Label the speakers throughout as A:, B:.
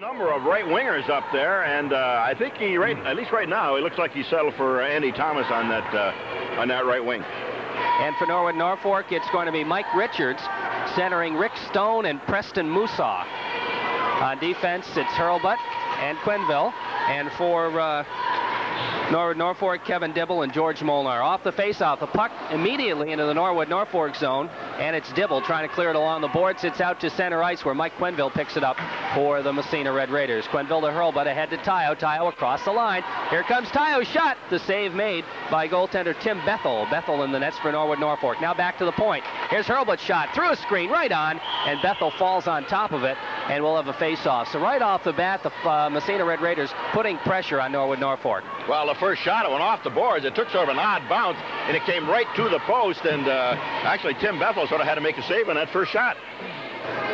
A: Number of right wingers up there, and I think at least right now, it looks like he settled for Andy Thomas on that right wing.
B: And for Norwood Norfolk, it's going to be Mike Richards centering Rick Stone and Preston Musaw. On defense, it's Hurlbut and Quenneville. And for Norwood Norfolk, Kevin Dibble and George Molnar. Off the face-off, the puck immediately into the Norwood Norfolk zone, and it's Dibble trying to clear it along the boards. It's out to center ice where Mike Quenneville picks it up for the Massena Red Raiders. Quenneville to Hurlbut, ahead to Tayo. Tayo across the line. Here comes Tayo's shot. The save made by goaltender Tim Bethel. Bethel in the nets for Norwood Norfolk. Now back to the point. Here's Hurlbut's shot through a screen right on, and Bethel falls on top of it, and we'll have a face-off. So right off the bat, the Massena Red Raiders putting pressure on Norwood Norfolk.
A: Well, the first shot, it went off the boards. It took sort of an odd bounce, and it came right to the post, and actually Tim Bethel sort of had to make a save on that first shot.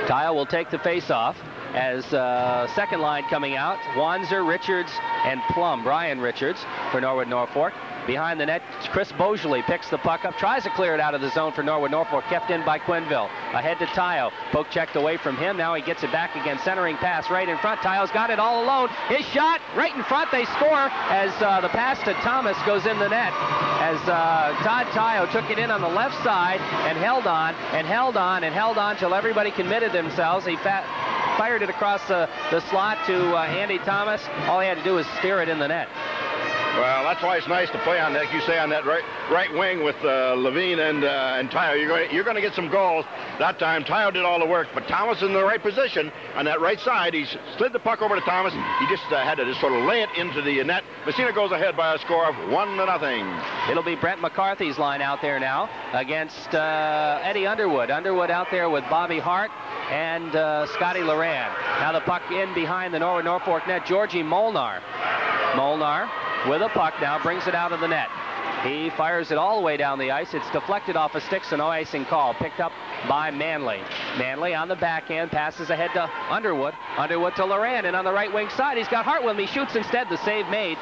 B: Tayo will take the face-off as second line coming out. Wanzer, Richards, and Plum. Brian Richards for Norwood Norfolk. Behind the net, Chris Bosley picks the puck up, tries to clear it out of the zone for Norwood Norfolk, kept in by Quenneville. Ahead to Tayo. Poke checked away from him. Now he gets it back again. Centering pass right in front. Tayo's got it all alone. His shot right in front. They score as the pass to Thomas goes in the net. As Todd Tayo took it in on the left side and held on and held on and held on till everybody committed themselves. He fired it across the slot to Andy Thomas. All he had to do was steer it in the net.
A: Well, that's why it's nice to play on, like you say, on that right wing with Levine and Tayo. You're going to get some goals. That time, Tayo did all the work, but Thomas in the right position on that right side. He slid the puck over to Thomas. He just had to just sort of lay it into the net. Massena goes ahead by a score of 1-0.
B: It'll be Brent McCarthy's line out there now against Eddie Underwood. Underwood out there with Bobby Hart and Scotty Loran. Now the puck in behind the Norwood Norfolk net. Georgie Molnar. Molnar with a puck now, brings it out of the net. He fires it all the way down the ice. It's deflected off a stick, so no icing call. Picked up by Manley. Manley on the backhand, passes ahead to Underwood. Underwood to Loran, and on the right wing side, he's got Hart with him. He shoots instead. The save made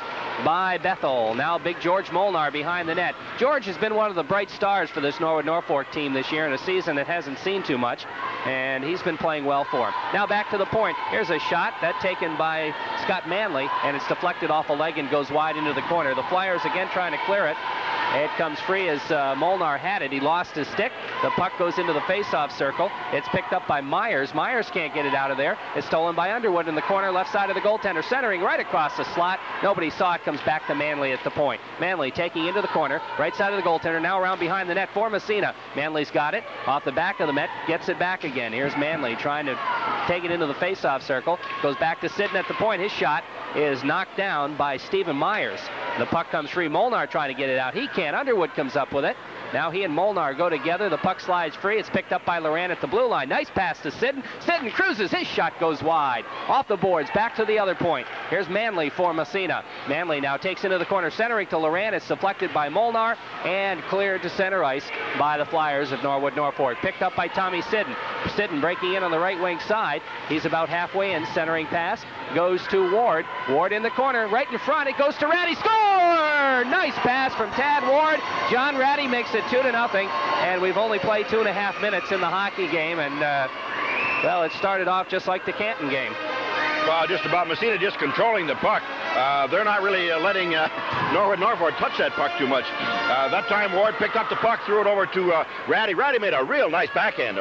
B: by Bethel. Now big George Molnar behind the net. George has been one of the bright stars for this Norwood Norfolk team this year in a season that hasn't seen too much, and he's been playing well for him. Now back to the point. Here's a shot that taken by Scott Manley, and it's deflected off a leg and goes wide into the corner. The Flyers again trying to clear it. It comes free as Molnar had it. He lost his stick. The puck goes into the face-off circle. It's picked up by Myers. Myers can't get it out of there. It's stolen by Underwood in the corner, left side of the goaltender, centering right across the slot. Nobody saw it. Comes back to Manley at the point. Manley taking into the corner, right side of the goaltender, now around behind the net for Massena. Manley's got it off the back of the net, gets it back again. Here's Manley trying to take it into the face-off circle. Goes back to Sidden at the point. His shot is knocked down by Stephen Myers. The puck comes free. Molnar trying to get it out. He can't. Underwood comes up with it. Now he and Molnar go together. The puck slides free. It's picked up by Loran at the blue line. Nice pass to Sidden. Sidden cruises. His shot goes wide. Off the boards. Back to the other point. Here's Manley for Massena. Manley now takes into the corner. Centering to Loran. It's deflected by Molnar and cleared to center ice by the Flyers of Norwood Norfolk. Picked up by Tommy Sidden. Sidden breaking in on the right wing side. He's about halfway in. Centering pass goes to Ward. Ward in the corner. Right in front. It goes to Ratty. Score! Nice pass from Tad Ward. John Ratty makes it 2-0, and we've only played 2.5 minutes in the hockey game, and well, it started off just like the Canton game.
A: Well, just about. Massena just controlling the puck. They're not really letting Norwood Norfolk touch that puck too much. That time Ward picked up the puck, threw it over to Ratty. Ratty made a real nice backhand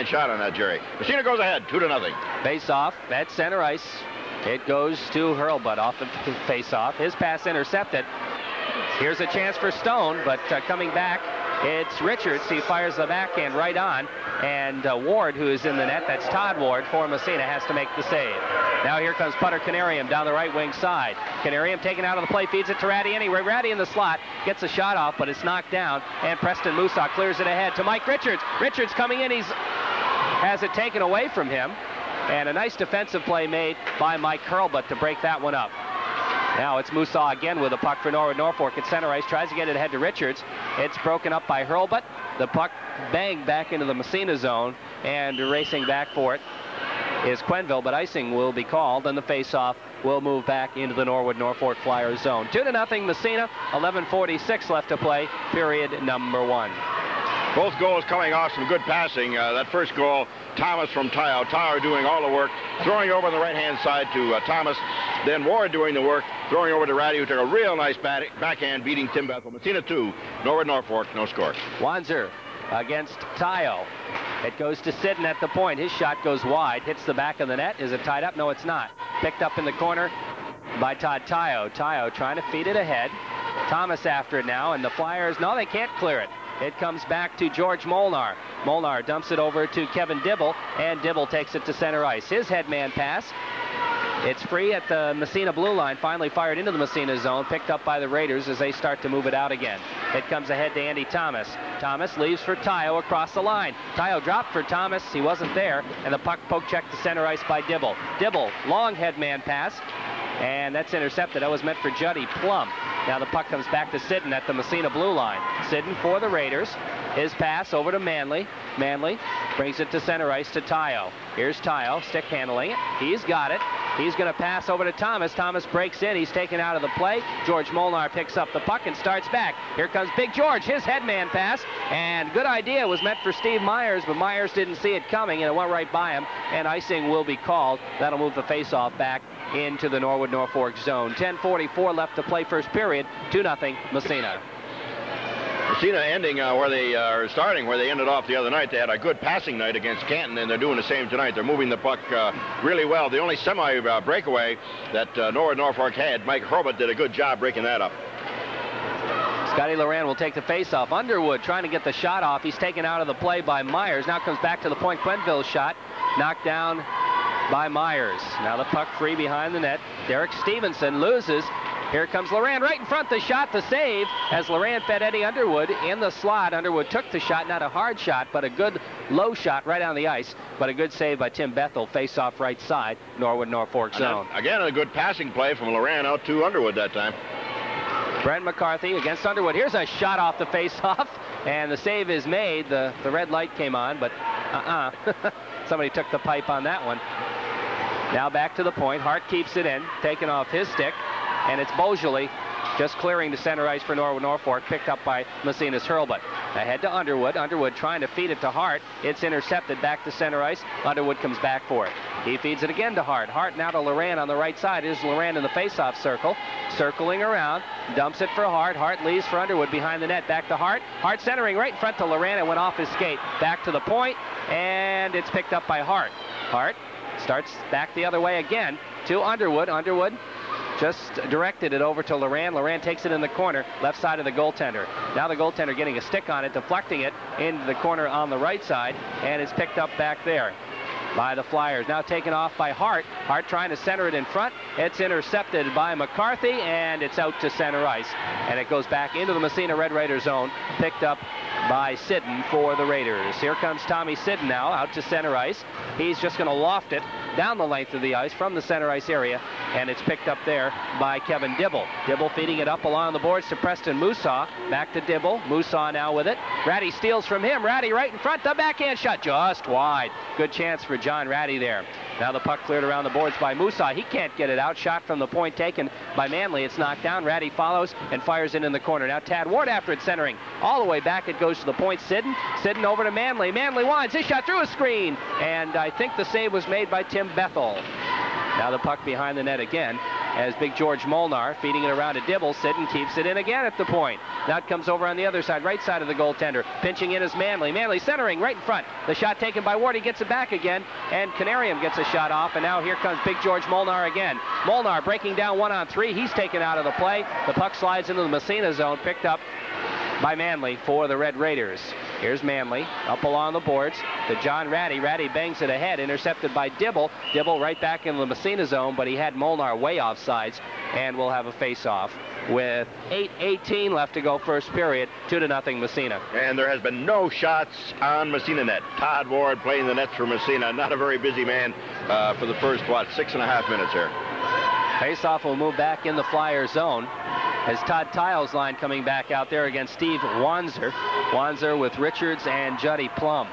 A: shot on that, Jerry. Massena goes ahead, 2-0.
B: Face off at center ice. It goes to Hurlbut off the face off. His pass intercepted. Here's a chance for Stone, but coming back, it's Richards. He fires the backhand right on, and Ward, who is in the net, that's Todd Ward for Massena, has to make the save. Now here comes Putter Canarium down the right wing side. Canarium taken out of the play, feeds it to Ratty anyway. Ratty in the slot, gets a shot off, but it's knocked down, and Preston Musaw clears it ahead to Mike Richards. Richards coming in, has it taken away from him, and a nice defensive play made by Mike Hurlbut to break that one up. Now it's Musaw again with a puck for Norwood Norfolk at center ice. Tries to get it ahead to Richards. It's broken up by Hurlbut. The puck banged back into the Massena zone, and racing back for it is Quenneville, but icing will be called, and the face-off will move back into the Norwood Norfolk Flyers zone. 2-0 Massena, 11:46 left to play, period number 1.
A: Both goals coming off some good passing. That first goal, Thomas from Tyo. Tyo doing all the work, throwing over on the right-hand side to Thomas. Then Ward doing the work, throwing over to Ratty, who took a real nice backhand, beating Tim Bethel. Massena 2, Norwood Norfolk, no score.
B: Wanzer against Tyo. It goes to Sidden at the point. His shot goes wide, hits the back of the net. Is it tied up? No, it's not. Picked up in the corner by Todd Tyo. Tyo trying to feed it ahead. Thomas after it now, and the Flyers, no, they can't clear it. It comes back to George Molnar. Molnar dumps it over to Kevin Dibble, and Dibble takes it to center ice. His headman pass. It's free at the Massena blue line, finally fired into the Massena zone, picked up by the Raiders as they start to move it out again. It comes ahead to Andy Thomas. Thomas leaves for Tyo across the line. Tyo dropped for Thomas, he wasn't there, and the puck poke checked to center ice by Dibble. Dibble, long headman pass, and that's intercepted. That was meant for Juddy Plum. Now the puck comes back to Sidden at the Massena blue line. Sidden for the Raiders. His pass over to Manley. Manley brings it to center ice to Tyo. Here's Tyo, stick handling it. He's got it. He's going to pass over to Thomas. Thomas breaks in. He's taken out of the play. George Molnar picks up the puck and starts back. Here comes Big George. His headman pass. And good idea. Was meant for Steve Myers, but Myers didn't see it coming, and it went right by him. And icing will be called. That'll move the faceoff back into the Norwood Norfolk zone. 10:44 left to play first period. 2-0 Massena.
A: Massena ending where they are starting, where they ended off the other night. They had a good passing night against Canton, and they're doing the same tonight. They're moving the puck really well. The only semi-breakaway that Norwood Norfolk had, Mike Hurlbut did a good job breaking that up.
B: Scotty Loran will take the face-off. Underwood trying to get the shot off. He's taken out of the play by Myers. Now comes back to the point. Quenville's shot knocked down by Myers. Now the puck free behind the net. Derek Stevenson loses. Here comes Loran right in front. The shot, the save, as Loran fed Eddie Underwood in the slot. Underwood took the shot, not a hard shot, but a good low shot right on the ice. But a good save by Tim Bethel. Face off right side, Norwood Norfolk zone.
A: Again, a good passing play from Loran out to Underwood that time.
B: Brent McCarthy against Underwood. Here's a shot off the face-off, and the save is made. The red light came on, but somebody took the pipe on that one. Now back to the point. Hart keeps it in, taken off his stick. And it's Beaujolais just clearing the center ice for Norwood Norfolk, picked up by Massena's Hurlbut. Ahead to Underwood. Underwood trying to feed it to Hart. It's intercepted back to center ice. Underwood comes back for it. He feeds it again to Hart. Hart now to Loran on the right side. Here's Loran in the face-off circle. Circling around. Dumps it for Hart. Hart leaves for Underwood behind the net. Back to Hart. Hart centering right in front to Loran. It went off his skate. Back to the point. And it's picked up by Hart. Hart starts back the other way again to Underwood. Underwood just directed it over to Loran. Loran takes it in the corner, left side of the goaltender. Now the goaltender getting a stick on it, deflecting it into the corner on the right side, and it's picked up back there by the Flyers. Now taken off by Hart. Hart trying to center it in front. It's intercepted by McCarthy, and it's out to center ice. And it goes back into the Massena Red Raider zone, picked up by Sidden for the Raiders. Here comes Tommy Sidden now out to center ice. He's just going to loft it down the length of the ice from the center ice area, and it's picked up there by Kevin Dibble. Dibble feeding it up along the boards to Preston Musaw. Back to Dibble. Musaw now with it. Ratty steals from him. Ratty right in front. The backhand shot just wide. Good chance for John Ratty there. Now the puck cleared around the boards by Musaw. He can't get it out. Shot from the point taken by Manley. It's knocked down. Ratty follows and fires it in the corner. Now Tad Ward after it, centering. All the way back it goes to the point. Sidden. Sidden over to Manley. Manley winds. His shot through a screen. And I think the save was made by Tim Bethel. Now the puck behind the net again as Big George Molnar feeding it around to Dibble. Sidden keeps it in again at the point. Now it comes over on the other side, right side of the goaltender. Pinching in is Manley. Manley centering right in front. The shot taken by Ward. He gets it back again, and Canarium gets a shot off, and now here comes Big George Molnar again. Molnar breaking down 1-on-3. He's taken out of the play. The puck slides into the Massena zone, picked up by Manley for the Red Raiders. Here's Manley up along the boards to John Ratty. Ratty bangs it ahead, intercepted by Dibble. Dibble right back in the Massena zone, but he had Molnar way off sides, and we'll have a face-off with 8:18 left to go first period. 2-0 Massena.
A: And there has been no shots on Massena net. Todd Ward playing the nets for Massena. Not a very busy man for the first, 6.5 minutes here.
B: Face-off will move back in the Flyer zone as Todd Tiles' line coming back out there against Steve Wanzer. Wanzer with Richards and Juddy Plum.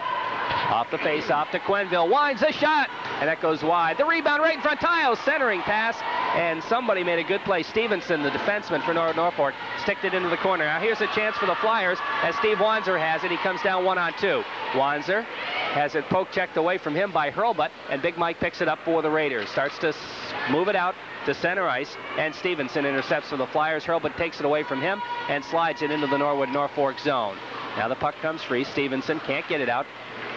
B: Off the face-off to Quenville. Winds a shot, and that goes wide. The rebound right in front. Tiles centering pass, and somebody made a good play. Stevenson, the defenseman for Norwood Norfolk, sticked it into the corner. Now here's a chance for the Flyers as Steve Wanzer has it. He comes down 1-on-2. Wanzer has it poke checked away from him by Hurlbut, and Big Mike picks it up for the Raiders. Starts to move it out to center ice, and Stevenson intercepts for the Flyers. Hurlbut takes it away from him and slides it into the Norwood Norfolk zone. Now the puck comes free. Stevenson can't get it out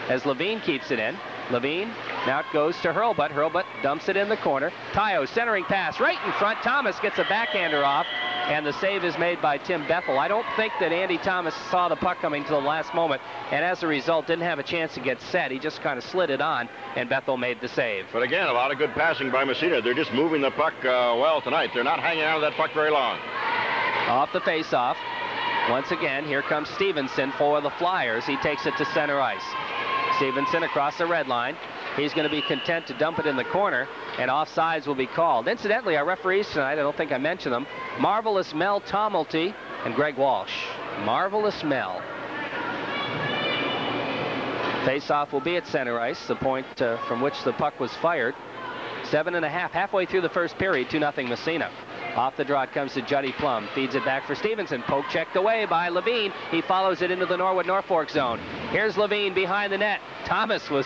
B: as Levine keeps it in. Levine, now it goes to Hurlbut. Hurlbut dumps it in the corner. Tayo centering pass right in front. Thomas gets a backhander off, and the save is made by Tim Bethel. I don't think that Andy Thomas saw the puck coming to the last moment, and as a result didn't have a chance to get set. He just kind of slid it on, and Bethel made the save.
A: But again, a lot of good passing by Massena. They're just moving the puck well tonight. They're not hanging out of that puck very long.
B: Off the face-off. Once again, here comes Stevenson for the Flyers. He takes it to center ice. Stevenson across the red line. He's going to be content to dump it in the corner, and offsides will be called. Incidentally, our referees tonight, I don't think I mentioned them, Marvelous Mel Tommelty and Greg Walsh. Marvelous Mel. Face-off will be at center ice, the point from which the puck was fired. 7.5, halfway through the first period, 2-0 Massena. Off the draw it comes to Juddy Plum. Feeds it back for Stevenson. Poke checked away by Levine. He follows it into the Norwood Norfolk zone. Here's Levine behind the net. Thomas was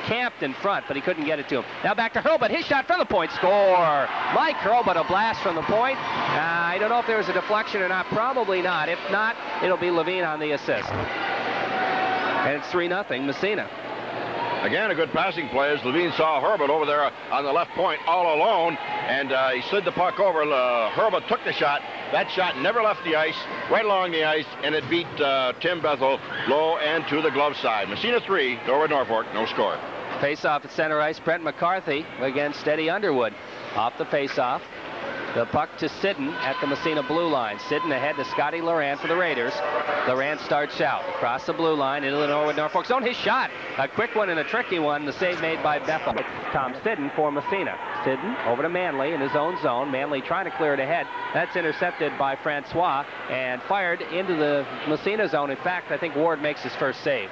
B: camped in front, but he couldn't get it to him. Now back to Hurlbut. His shot from the point. Score! Mike Hurlbut, a blast from the point. I don't know if there was a deflection or not. Probably not. If not, it'll be Levine on the assist. And it's 3-0 Massena.
A: Again, a good passing play as Levine saw Hurlbut over there on the left point all alone, and he slid the puck over. Hurlbut took the shot. That shot never left the ice, right along the ice, and it beat Tim Bethel low and to the glove side. Massena 3, Norwood Norfolk, no score.
B: Face-off at center ice, Brent McCarthy against Eddie Underwood. Off the face-off. The puck to Sidden at the Massena blue line. Sidden ahead to Scotty Loran for the Raiders. Loran starts out across the blue line into the Norwood Norfolk zone. His shot, a quick one and a tricky one. The save made by Bethel. Tom Sidden for Massena. Sidden over to Manley in his own zone. Manley trying to clear it ahead. That's intercepted by Francois and fired into the Massena zone. In fact, I think Ward makes his first save.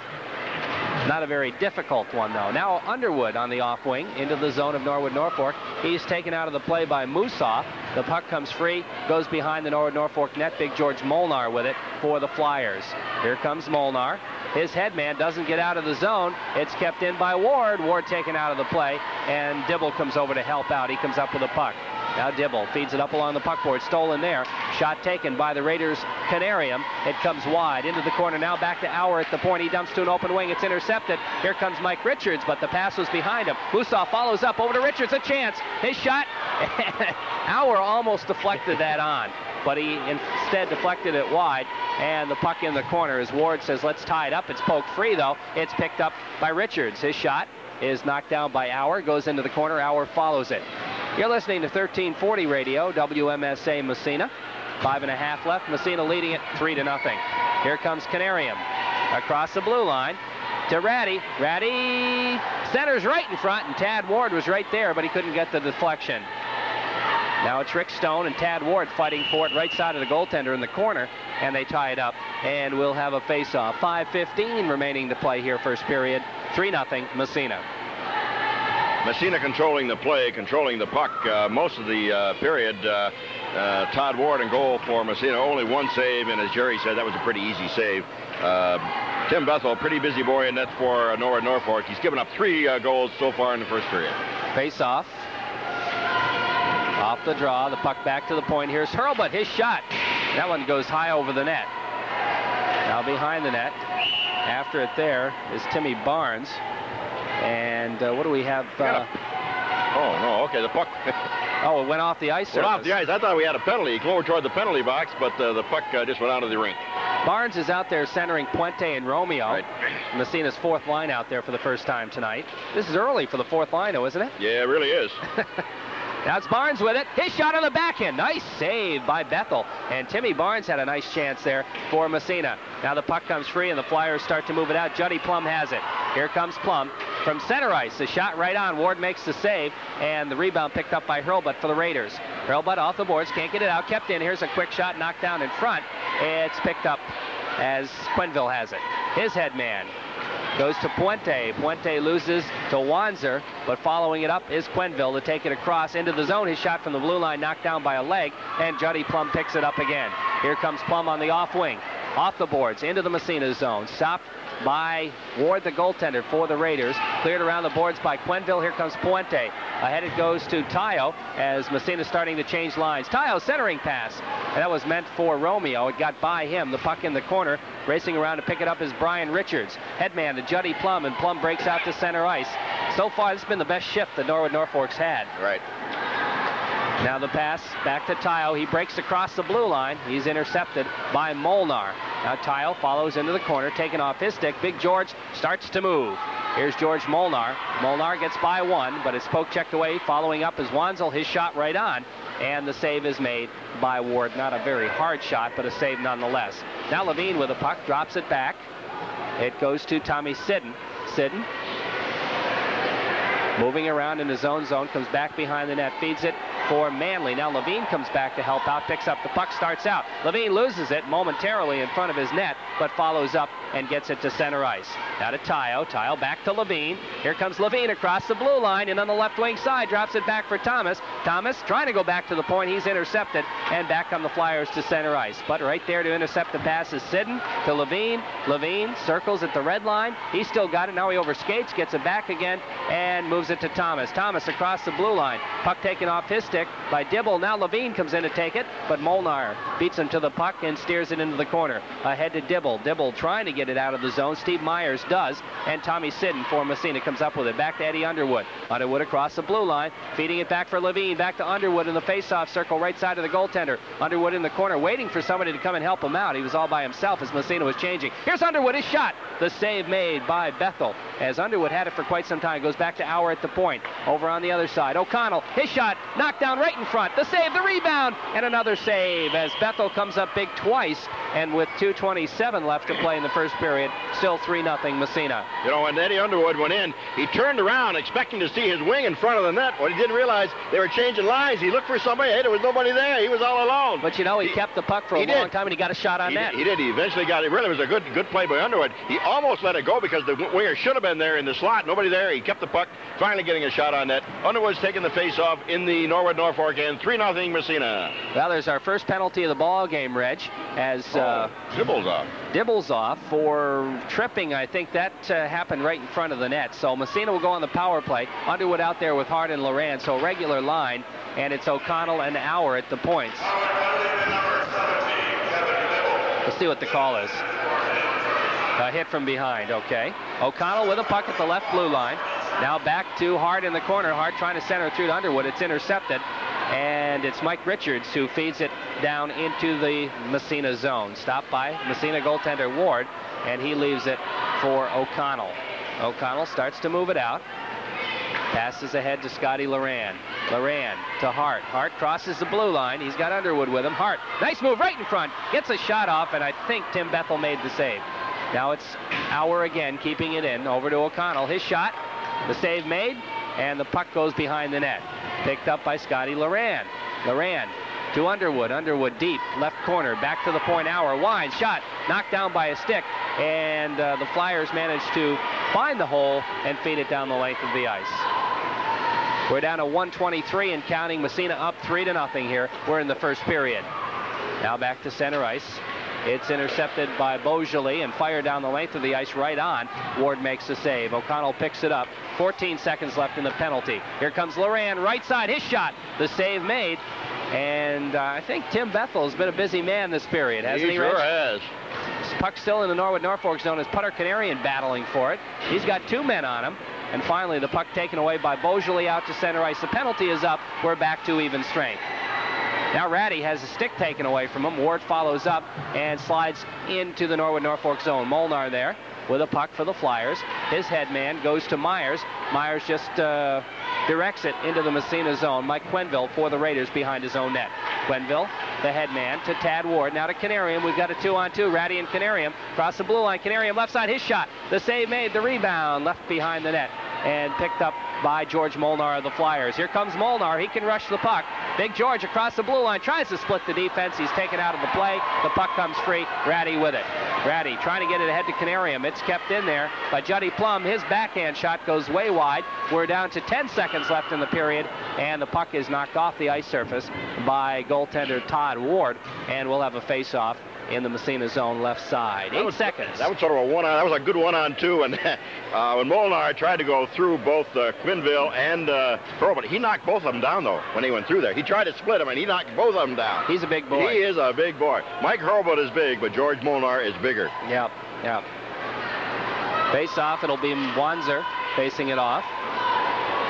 B: Not a very difficult one, though. Now Underwood on the off wing into the zone of Norwood Norfolk. He's taken out of the play by Musaw. The puck comes free, goes behind the Norwood Norfolk net. Big George Molnar with it for the Flyers. Here comes Molnar. His headman doesn't get out of the zone. It's kept in by Ward. Ward taken out of the play, and Dibble comes over to help out. He comes up with a puck. Now Dibble feeds it up along the puck board. Stolen there. Shot taken by the Raiders' Canarium. It comes wide into the corner. Now back to Auer at the point. He dumps to an open wing. It's intercepted. Here comes Mike Richards, but the pass was behind him. Musaw follows up over to Richards. A chance. His shot. Auer almost deflected that on, but he instead deflected it wide, and the puck in the corner as Ward says, let's tie it up. It's poked free, though. It's picked up by Richards. His shot is knocked down by Auer. Goes into the corner. Auer follows it. You're listening to 1340 Radio, WMSA Massena. 5.5 left. Massena leading it 3-0. Here comes Canarium across the blue line to Ratty. Ratty centers right in front, and Tad Ward was right there, but he couldn't get the deflection. Now it's Rick Stone and Tad Ward fighting for it right side of the goaltender in the corner, and they tie it up, and we'll have a face-off. 5:15 remaining to play here, first period. 3-0 Massena.
A: Massena controlling the play, controlling the puck most of the period. Todd Ward in goal for Massena. Only one save, and as Jerry said, that was a pretty easy save. Tim Bethel, pretty busy boy in net for Norwood Norfolk. He's given up 3 goals so far in the first period.
B: Face off. Off the draw, the puck back to the point. Here's Hurlbut, his shot. That one goes high over the net. Now behind the net, after it there is Timmy Barnes. And what do we have?
A: Oh, no, okay, the puck.
B: Oh, it went off the ice surface.
A: Went off the ice. I thought we had a penalty. He came over toward the penalty box, but the puck just went out of the rink.
B: Barnes is out there centering Puente and Romeo.
A: Right.
B: Massena's fourth line out there for the first time tonight. This is early for the fourth line, though, isn't it?
A: Yeah, it really is.
B: Now it's Barnes with it. His shot on the backhand. Nice save by Bethel. And Timmy Barnes had a nice chance there for Massena. Now the puck comes free, and the Flyers start to move it out. Juddy Plum has it. Here comes Plum from center ice. The shot right on. Ward makes the save, and the rebound picked up by Hurlbut for the Raiders. Hurlbut off the boards. Can't get it out. Kept in. Here's a quick shot knocked down in front. It's picked up as Quenville has it. His head man. goes to Puente. Puente loses to Wanzer, but following it up is Quenneville to take it across into the zone. His shot from the blue line knocked down by a leg, and Juddy Plum picks it up again. Here comes Plum on the off wing. Off the boards, into the Massena zone. Stopped by Ward, the goaltender for the Raiders. Cleared around the boards by Quenneville. Here comes Puente. Ahead it goes to Tayo as Massena starting to change lines. Tayo centering pass. And that was meant for Romeo. It got by him. The puck in the corner. Racing around to pick it up is Brian Richards. Headman to Juddy Plum, and Plum breaks out to center ice. So far, this has been the best shift that Norwood Norfolk's had.
A: Right.
B: Now the pass back to Tayo. He breaks across the blue line. He's intercepted by Molnar. Now Tayo follows into the corner, taking off his stick. Big George starts to move. Here's George Molnar. Molnar gets by one, but it's poke checked away. Following up is Wanzel. His shot right on. And the save is made by Ward. Not a very hard shot, but a save nonetheless. Now Levine with a puck, drops it back. It goes to Tommy Sidden. Sidden moving around in his own zone, comes back behind the net, feeds it for Manley. Now Levine comes back to help out, picks up the puck, starts out. Levine loses it momentarily in front of his net, but follows up and gets it to center ice. Now to Tayo. Tayo back to Levine. Here comes Levine across the blue line, and on the left wing side, drops it back for Thomas. Thomas trying to go back to the point. He's intercepted, and back come the Flyers to center ice. But right there to intercept the pass is Sidden to Levine. Levine circles at the red line. He's still got it. Now he overskates, gets it back again, and moves it to Thomas. Thomas across the blue line. Puck taken off his stick by Dibble. Now Levine comes in to take it, but Molnar beats him to the puck and steers it into the corner. Ahead to Dibble. Dibble trying to get it out of the zone. Steve Myers does, and Tommy Sidden for Massena comes up with it. Back to Eddie Underwood. Underwood across the blue line, feeding it back for Levine. Back to Underwood in the face-off circle, right side of the goaltender. Underwood in the corner, waiting for somebody to come and help him out. He was all by himself as Massena was changing. Here's Underwood, his shot. The save made by Bethel, as Underwood had it for quite some time. Goes back to Auer at the point. Over on the other side, O'Connell, his shot, knocked down right in front. The save, the rebound, and another save as Bethel comes up big twice, and with 2:27 left to play in the first period, still 3-0 Massena.
A: You know, when Eddie Underwood went in, he turned around expecting to see his wing in front of the net. What he didn't realize, they were changing lines. He looked for somebody. Hey, there was nobody there. He was all alone.
B: But you know, he kept the puck for a long time, and he got a shot on net.
A: He did. He eventually got it. It really was a good play by Underwood. He almost let it go because the winger should have been there in the slot. Nobody there. He kept the puck, finally getting a shot on net. Underwood's taking the face-off in the Norwood Norfolk end. 3-0 Massena.
B: Well, there's our first penalty of the ball game, Reg, as
A: Dibble's off.
B: Dibble's off for tripping. I think that happened right in front of the net. So Massena will go on the power play. Underwood out there with Hart and Loran, so regular line, and it's O'Connell and Auer at the points. Let's see what the call is. A hit from behind, okay. O'Connell with a puck at the left blue line. Now back to Hart in the corner. Hart trying to center through to Underwood. It's intercepted, and it's Mike Richards who feeds it down into the Massena zone. Stopped by Massena goaltender Ward, and he leaves it for O'Connell. O'Connell starts to move it out. Passes ahead to Scotty Loran. Loran to Hart. Hart crosses the blue line. He's got Underwood with him. Hart, nice move right in front. Gets a shot off, and I think Tim Bethel made the save. Now it's Auer again, keeping it in. Over to O'Connell. His shot. The save made, and the puck goes behind the net. Picked up by Scotty Loran. Loran to Underwood. Underwood deep, left corner. Back to the point. Auer, wide shot. Knocked down by a stick, and the Flyers managed to find the hole and feed it down the length of the ice. We're down to 1:23 and counting. Massena up 3-0 here. We're in the first period. Now back to center ice. It's intercepted by Beaujolais and fired down the length of the ice right on. Ward makes the save. O'Connell picks it up. 14 seconds left in the penalty. Here comes Loran, right side, his shot. The save made. And I think Tim Bethel has been a busy man this period, hasn't he, Rich?
A: Sure has.
B: Puck still in the Norwood Norfolk zone as Putter Canarian battling for it. He's got 2 men on him. And finally, the puck taken away by Beaujolais out to center ice. The penalty is up. We're back to even strength. Now Ratty has a stick taken away from him. Ward follows up and slides into the Norwood Norfolk zone. Molnar there with a puck for the Flyers. His head man goes to Myers. Myers just directs it into the Massena zone. Mike Quenneville for the Raiders behind his own net. Quenneville, the head man, to Tad Ward. Now to Canarium. We've got a 2-on-2. Ratty and Canarium cross the blue line. Canarium left side, his shot. The save made, the rebound left behind the net and picked up by George Molnar of the Flyers. Here comes Molnar. He can rush the puck. Big George across the blue line tries to split the defense. He's taken out of the play. The puck comes free. Ratty with it. Grady trying to get it ahead to Canarium. It's kept in there by Juddy Plum. His backhand shot goes way wide. We're down to 10 seconds left in the period, and the puck is knocked off the ice surface by goaltender Todd Ward, and we'll have a face-off in the Massena zone left side. 8 seconds.
A: That was sort of a one-on. That was a good one-on-two, and when Molnar tried to go through both Quinville and Hurlbut, he knocked both of them down, though, when he went through there. He tried to split them, and he knocked both of them down.
B: He's a big boy.
A: He is a big boy. Mike Hurlbut is big, but George Molnar is bigger.
B: Yep. Face-off, it'll be Wanzer facing it off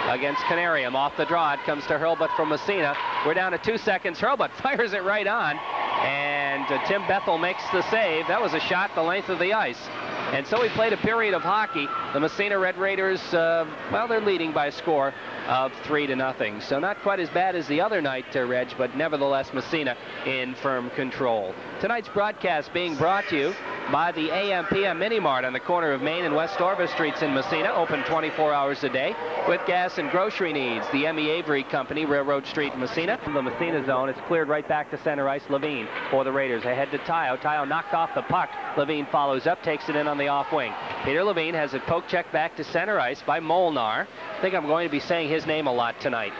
B: against Canarium. Off the draw, it comes to Hurlbut from Massena. We're down to 2 seconds. Hurlbut fires it right on, and Tim Bethel makes the save. That was a shot the length of the ice. And so we played a period of hockey. The Massena Red Raiders, well, they're leading by a score of 3-0. So not quite as bad as the other night, Reg, but nevertheless Massena in firm control. Tonight's broadcast being brought to you by the AM/PM Mini Mart on the corner of Main and West Orvis Streets in Massena, open 24 hours a day with gas and grocery needs. The M.E. Avery Company, Railroad Street, Massena. From the Massena zone, it's cleared right back to center ice. Levine for the Raiders. Ahead to Tayo. Tayo knocked off the puck. Levine follows up, takes it in on the off wing. Peter Levine has it poke check back to center ice by Molnar. I think I'm going to be saying his name a lot tonight.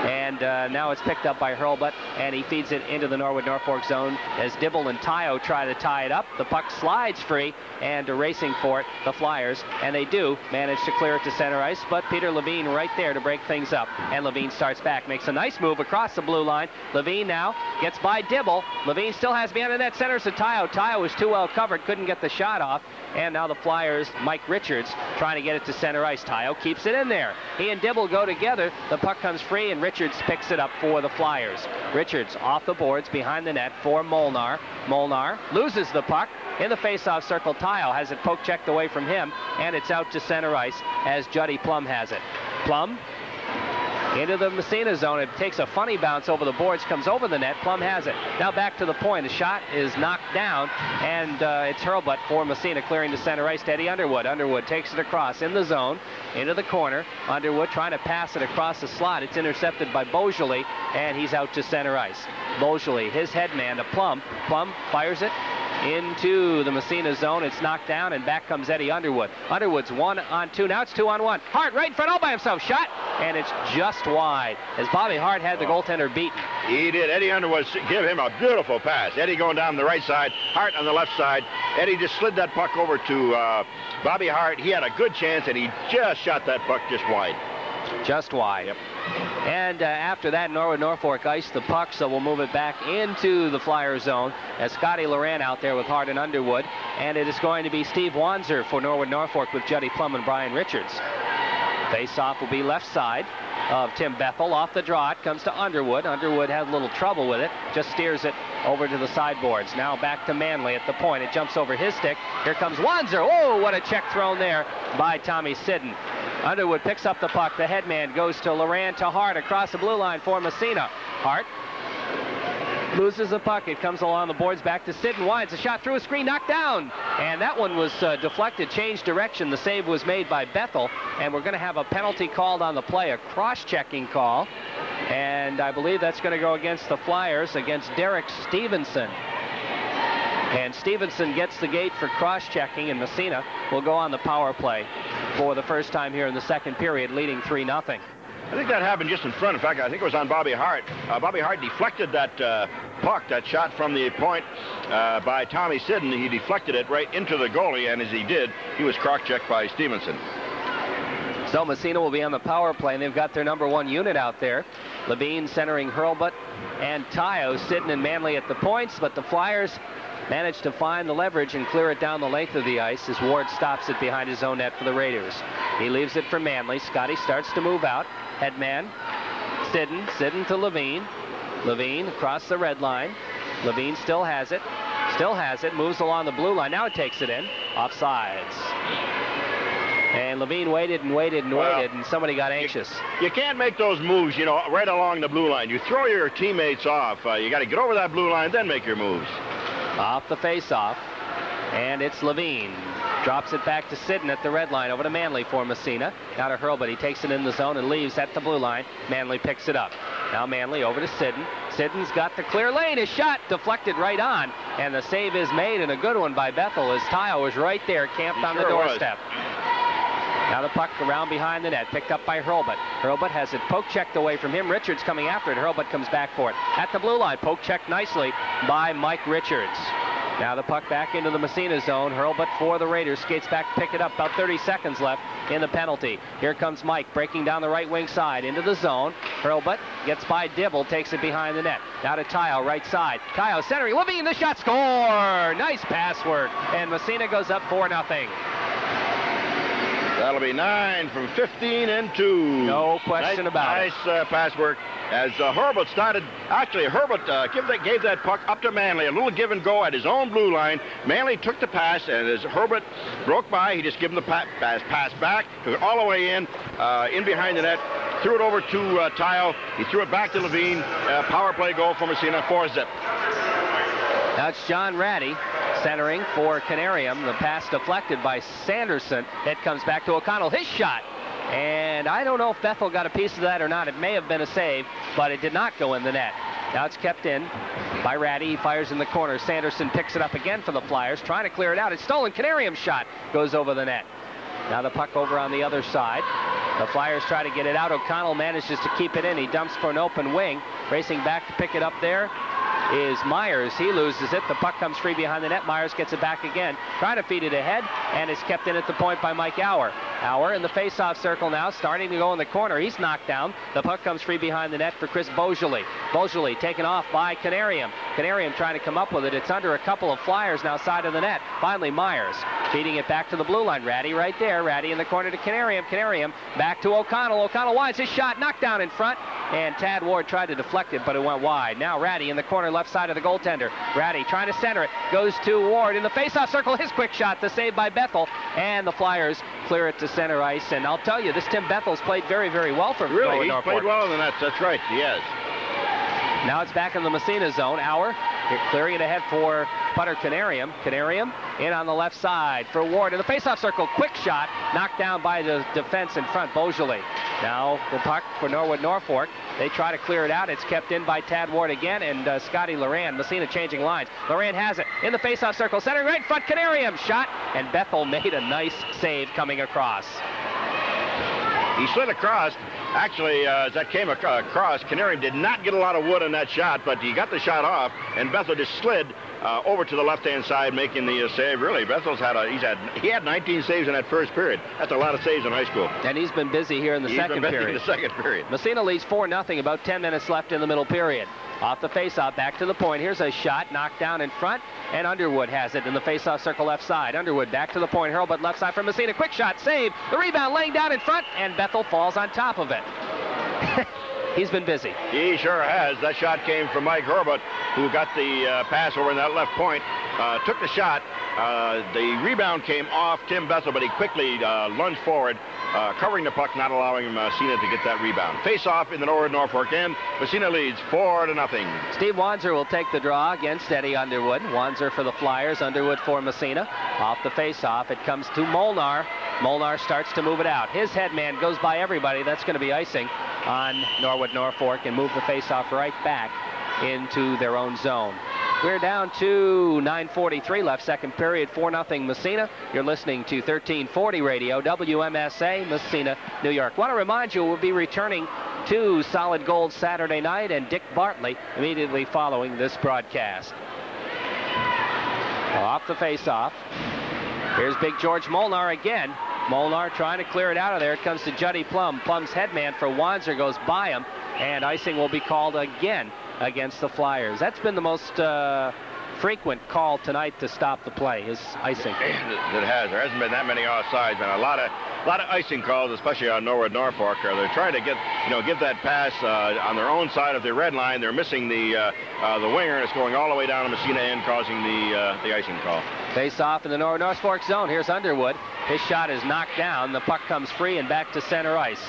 B: And now it's picked up by Hurlbut, and he feeds it into the Norwood Norfolk zone as Dibble and Tayo try to tie it up. The puck slides free, and racing for it, the Flyers, and they do manage to clear it to center ice, but Peter Levine right there to break things up, and Levine starts back, makes a nice move across the blue line. Levine now gets by Dibble. Levine still has behind the net, centers to Tayo. Tayo was too well covered, couldn't get the shot off, and now the Flyers, Mike Richards, trying to get it to center ice. Tayo keeps it in there. He and Dibble go together. The puck comes free, and Richards picks it up for the Flyers. Richards off the boards behind the net for Molnar. Molnar loses the puck in the face-off circle. Tayo has it poke checked away from him, and it's out to center ice as Juddy Plum has it. Plum into the Massena zone. It takes a funny bounce over the boards, comes over the net. Plum has it. Now back to the point. The shot is knocked down, and it's Hurlbut for Massena clearing the center ice to Eddie Underwood. Underwood takes it across in the zone, into the corner. Underwood trying to pass it across the slot. It's intercepted by Beaujolais, and he's out to center ice. Beaujolais, his head man to Plum. Plum fires it into the Massena zone. It's knocked down, and back comes Eddie Underwood. Underwood's 1-on-2. Now it's 2-on-1. Hart right in front all by himself. Shot, and it's just wide as Bobby Hart had the goaltender beaten.
A: He did. Eddie Underwood give him a beautiful pass. Eddie going down the right side, Hart on the left side. Eddie just slid that puck over to Bobby Hart. He had a good chance, and he just shot that puck just wide.
B: Just wide.
A: Yep.
B: And after that, Norwood Norfolk iced the puck, so we'll move it back into the Flyer zone as Scotty Loran out there with Hart and Underwood. And it is going to be Steve Wanzer for Norwood Norfolk with Juddy Plum and Brian Richards. Face-off will be left side of Tim Bethel. Off the draw, it comes to Underwood. Underwood had a little trouble with it, just steers it over to the sideboards. Now back to Manley at the point. It jumps over his stick. Here comes Wanzer. Oh, what a check thrown there by Tommy Sidden. Underwood picks up the puck. The headman goes to Loran to Hart across the blue line for Massena. Hart loses the puck. It comes along the boards back to Sidden. Winds a shot through a screen, knocked down. And that one was deflected, changed direction. The save was made by Bethel. And we're going to have a penalty called on the play, a cross-checking call. And I believe that's going to go against the Flyers, against Derek Stevenson. And Stevenson gets the gate for cross-checking, and Massena will go on the power play for the first time here in the second period, leading 3-0.
A: I think that happened just in front. In fact, I think it was on Bobby Hart. Bobby Hart deflected that puck, that shot from the point by Tommy Sidden. He deflected it right into the goalie, and as he did, he was cross-checked by Stevenson.
B: So Massena will be on the power play, and they've got their number one unit out there. Levine centering Hurlbut and Tayo, Sidden and Manley at the points, but the Flyers managed to find the leverage and clear it down the length of the ice as Ward stops it behind his own net for the Raiders. He leaves it for Manley. Scotty starts to move out. Headman, Sidden. Sidden to Levine. Levine across the red line. Levine still has it. Still has it. Moves along the blue line. Now it takes it in. Offsides. And Levine waited and waited and waited, and somebody got anxious.
A: You can't make those moves, you know, right along the blue line. You throw your teammates off. You got to get over that blue line, then make your moves.
B: Off the face-off, and it's Levine. Drops it back to Sidden at the red line, over to Manley for Massena. Now to Hurlbut. He takes it in the zone and leaves at the blue line. Manley picks it up. Now Manley over to Sidden. Sidden's got the clear lane. His shot deflected right on, and the save is made, and a good one by Bethel as Tile was right there, camped on the doorstep. Now the puck around behind the net, picked up by Hurlbut. Hurlbut has it poke checked away from him. Richards coming after it. Hurlbut comes back for it. At the blue line, poke checked nicely by Mike Richards. Now the puck back into the Massena zone. Hurlbut for the Raiders, skates back to pick it up. About 30 seconds left in the penalty. Here comes Mike breaking down the right wing side into the zone. Hurlbut gets by Dibble, takes it behind the net. Now to Tile, right side. Tile centering, Levine, the shot, score! Nice pass work, and Massena goes up 4-0.
A: That'll be 9 from 15 and 2.
B: No question about it.
A: Nice pass work as Hurlbut started. Actually, Hurlbut gave that puck up to Manley. A little give and go at his own blue line. Manley took the pass, and as Hurlbut broke by, he just gave him the pass back, took it all the way in behind the net, threw it over to Tile. He threw it back to Levine. Power play goal for Massena, 4-0.
B: Now it's John Ratty centering for Canarium. The pass deflected by Sanderson. It comes back to O'Connell. His shot. And I don't know if Bethel got a piece of that or not. It may have been a save, but it did not go in the net. Now it's kept in by Ratty. He fires in the corner. Sanderson picks it up again for the Flyers, trying to clear it out. It's stolen. Canarium shot goes over the net. Now the puck over on the other side. The Flyers try to get it out. O'Connell manages to keep it in. He dumps for an open wing. Racing back to pick it up there is Myers. He loses it. The puck comes free behind the net. Myers gets it back again, trying to feed it ahead, and it's kept in at the point by Mike Auer. Auer in the face-off circle now, starting to go in the corner. He's knocked down. The puck comes free behind the net for Chris Beaujolais. Beaujolais taken off by Canarium. Canarium trying to come up with it. It's under a couple of Flyers now, side of the net. Finally, Myers feeding it back to the blue line. Ratty right there. Ratty in the corner to Canarium. Canarium back to O'Connell. O'Connell wide. His shot knocked down in front, and Tad Ward tried to deflect it, but it went wide. Now Ratty in the corner, left side of the goaltender. Ratty trying to center it. Goes to Ward in the face-off circle. His quick shot, the save by Bethel, and the Flyers clear it to center ice. And I'll tell you, this Tim Bethel's played very, very well for
A: Norwood
B: Norfolk.
A: Played well in the net. That's right. He has.
B: Now it's back in the Massena zone. Auer clearing it ahead for putter Canarium. Canarium in on the left side for Ward in the face-off circle. Quick shot knocked down by the defense in front, Beaujolais. Now the puck for Norwood Norfolk. They try to clear it out. It's kept in by Tad Ward again, and Scotty Loran. Massena changing lines. Loran has it in the face-off circle. Centering right in front. Canarium shot, and Bethel made a nice save coming across.
A: He slid across. Actually, as that came across, Canarium did not get a lot of wood on that shot, but he got the shot off, and Bethel just slid over to the left-hand side, making the save. Really, Bethel's he had 19 saves in that first period. That's a lot of saves in high school.
B: And he's been busy here in the second period.
A: In the second period.
B: Massena leads 4-0, about 10 minutes left in the middle period. Off the face-off, back to the point. Here's a shot knocked down in front, and Underwood has it in the face-off circle left side. Underwood back to the point. Hurlbut left side from Massena. Quick shot, save. The rebound laying down in front, and Bethel falls on top of it. He's been busy.
A: He sure has. That shot came from Mike Hurlbut, who got the pass over in that left point. Took the shot. The rebound came off Tim Bethel, but he quickly lunged forward, covering the puck, not allowing Massena to get that rebound. Face-off in the Norwood Norfolk end. Massena leads 4-0.
B: Steve Wanzer will take the draw against Eddie Underwood. Wanzer for the Flyers, Underwood for Massena. Off the face-off, it comes to Molnar. Molnar starts to move it out. His head man goes by everybody. That's going to be icing on Norwood Norfolk and move the face-off right back into their own zone. We're down to 9:43 left, second period, 4-0 Massena. You're listening to 1340 Radio, WMSA, Massena, New York. Want to remind you, we'll be returning to Solid Gold Saturday night and Dick Bartley immediately following this broadcast. Off the face-off. Here's Big George Molnar again. Molnar trying to clear it out of there. It comes to Juddy Plum. Plum's headman for Wanzer goes by him, and icing will be called again against the Flyers. That's been the most frequent call tonight to stop the play, is icing.
A: It has. There hasn't been that many offsides, and a lot of icing calls, especially on Norwood Norfolk. They're trying to give that pass on their own side of the red line. They're missing the winger, and it's going all the way down to Massena end, causing the icing call.
B: Face off in the Norwood Norfolk zone. Here's Underwood. His shot is knocked down. The puck comes free and back to center ice.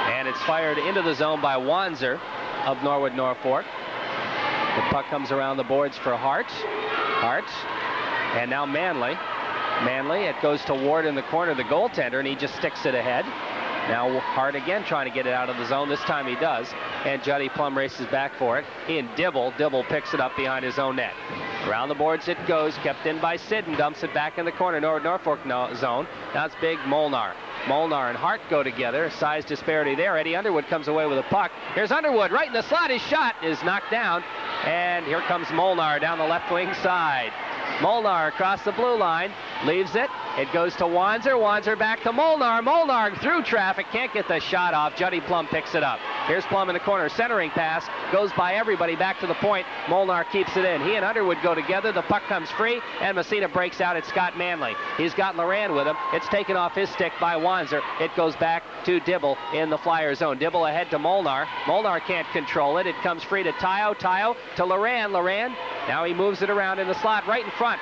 B: And it's fired into the zone by Wanzer of Norwood Norfolk. The puck comes around the boards for Hart. And now Manley. It goes to Ward in the corner, the goaltender, and he just sticks it ahead. Now Hart again trying to get it out of the zone. This time he does. And Juddy Plum races back for it. In Dibble. Dibble picks it up behind his own net. Around the boards it goes. Kept in by Sid and dumps it back in the corner. Norwood Norfolk zone. Now it's big Molnar. Molnar and Hart go together. Size disparity there. Eddie Underwood comes away with a puck. Here's Underwood right in the slot. His shot is knocked down. And here comes Molnar down the left wing side. Molnar across the blue line. Leaves it. It goes to Wanzer. Wanzer back to Molnar. Molnar through traffic. Can't get the shot off. Juddy Plum picks it up. Here's Plum in the corner. Centering pass. Goes by everybody back to the point. Molnar keeps it in. He and Underwood go together. The puck comes free. And Massena breaks out. It's Scott Manley. He's got Loran with him. It's taken off his stick by Wanzer. It goes back to Dibble in the Flyer zone. Dibble ahead to Molnar. Molnar can't control it. It comes free to Tayo. Tayo to Loran. Loran. Now he moves it around in the slot right in front.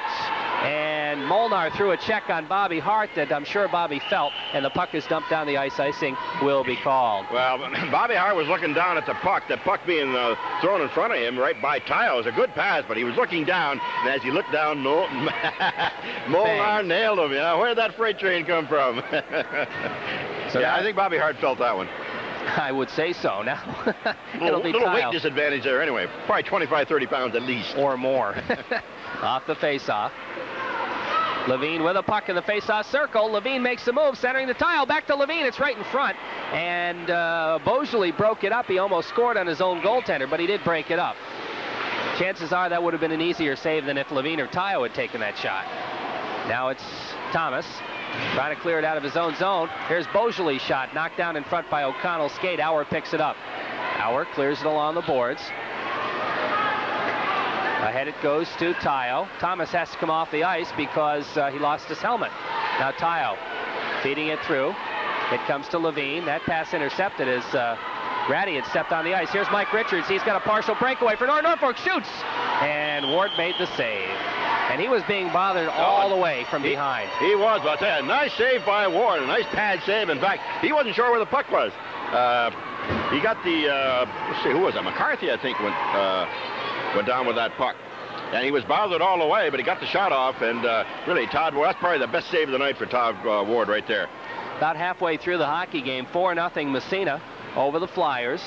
B: And Molnar threw a check on Bobby Hart that I'm sure Bobby felt, and the puck is dumped down the ice. Icing will be called.
A: Well, Bobby Hart was looking down at the puck being thrown in front of him right by Tayo. It was a good pass, but he was looking down, and as he looked down, Molnar nailed him. Yeah, where did that freight train come from? So yeah, I think Bobby Hart felt that one.
B: I would say so. Now, it'll be
A: little
B: Tayo.
A: weight disadvantage there anyway. Probably 25, 30 pounds at least.
B: Or more. Off the face-off. Levine with a puck in the face-off circle. Levine makes the move, centering the tile. Back to Levine. It's right in front. And Beaujolais broke it up. He almost scored on his own goaltender, but he did break it up. Chances are that would have been an easier save than if Levine or Tayo had taken that shot. Now it's Thomas trying to clear it out of his own zone. Here's Beaujolais' shot, knocked down in front by O'Connell's skate. Auer picks it up. Auer clears it along the boards. Ahead it goes to Tayo. Thomas has to come off the ice because he lost his helmet. Now Tayo feeding it through. It comes to Levine. That pass intercepted as Ratty had stepped on the ice. Here's Mike Richards. He's got a partial breakaway for Norwood Norfolk. Shoots! And Ward made the save. And he was being bothered all the way from behind.
A: He was, but I'll tell you, a nice save by Ward. A nice pad save. In fact, he wasn't sure where the puck was. He got the, let's see, who was that? McCarthy, I think, went down with that puck. And he was bothered all the way, but he got the shot off. And really, Todd Ward, that's probably the best save of the night for Todd Ward right there.
B: About halfway through the hockey game, 4-0 Massena over the Flyers.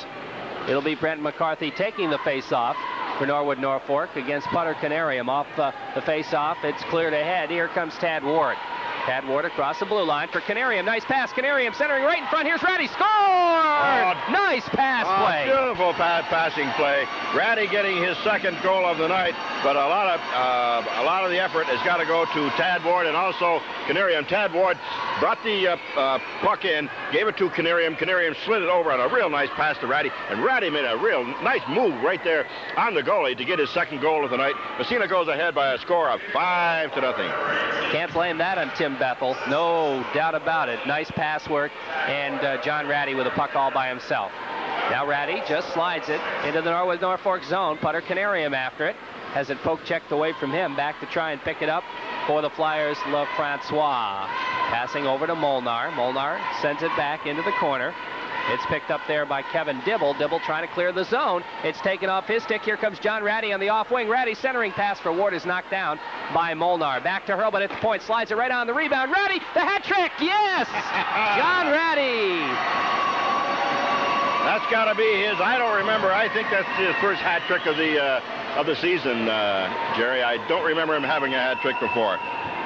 B: It'll be Brent McCarthy taking the face-off for Norwood Norfolk against Putter Canarium. Off the face-off, it's cleared ahead. Here comes Tad Ward. Tad Ward across the blue line for Canarium. Nice pass. Canarium centering right in front. Here's Ratty. Scored! Nice pass play.
A: Beautiful passing play. Ratty getting his second goal of the night, but a lot of the effort has got to go to Tad Ward and also Canarium. Tad Ward brought the puck in, gave it to Canarium. Canarium slid it over on a real nice pass to Ratty, and Ratty made a real nice move right there on the goalie to get his second goal of the night. Massena goes ahead by a score of 5-0.
B: Can't blame that on Tim Bethel. No doubt about it. Nice pass work, and John Ratty with a puck all by himself. Now Ratty just slides it into the Norwood Norfolk zone. Putter Canarium after it. Has it poke checked away from him. Back to try and pick it up for the Flyers, LaFrancois. Passing over to Molnar. Molnar sends it back into the corner. It's picked up there by Kevin Dibble. Dibble trying to clear the zone. It's taken off his stick. Here comes John Ratty on the off wing. Ratty centering pass for Ward is knocked down by Molnar. Back to Hurlbut at the point. Slides it right on the rebound. Ratty, the hat trick. Yes! John Ratty.
A: That's got to be his. I don't remember. I think that's his first hat trick of the season, Jerry. I don't remember him having a hat trick before.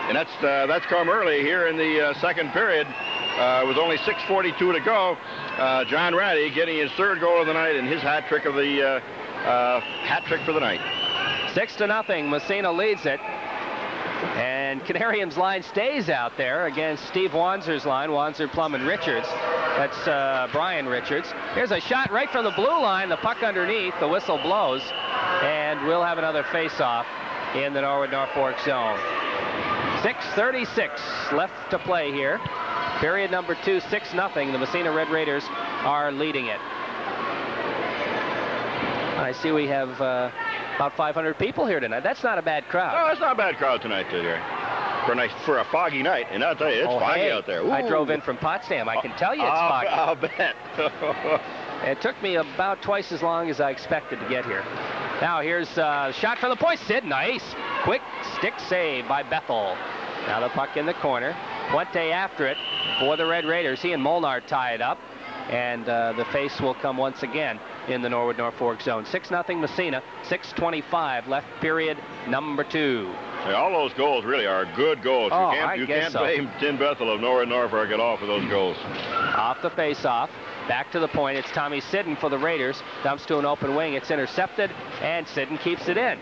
A: And that's come early here in the second period. With only 6:42 to go, John Ratty getting his third goal of the night and his hat trick of the hat trick for the night.
B: 6-0. Massena leads it. And Canarium's line stays out there against Steve Wanzer's line. Wanzer, Plum, and Richards. That's Brian Richards. Here's a shot right from the blue line. The puck underneath. The whistle blows. And we'll have another face-off in the Norwood Norfolk zone. 6:36 left to play here. Period number 2, 6-0. The Massena Red Raiders are leading it. I see we have about 500 people here tonight. That's not a bad crowd.
A: No, that's not a bad crowd tonight, Jerry. For a foggy night, and I'll tell you, it's foggy out there. Ooh.
B: I drove in from Potsdam. I can tell you it's foggy.
A: I'll bet.
B: It took me about twice as long as I expected to get here. Now here's a shot from the point. Sid, nice. Quick stick save by Bethel. Now the puck in the corner. Puente after it for the Red Raiders. He and Molnar tie it up. And the face will come once again in the Norwood Norfolk zone. 6-0 Massena. 6:25 left, period number 2.
A: Hey, all those goals really are good goals.
B: Oh,
A: You can't blame Tin Bethel of Norwood Norfolk at all for those goals.
B: Off the face-off. Back to the point. It's Tommy Sidden for the Raiders. Dumps to an open wing. It's intercepted, and Sidden keeps it in.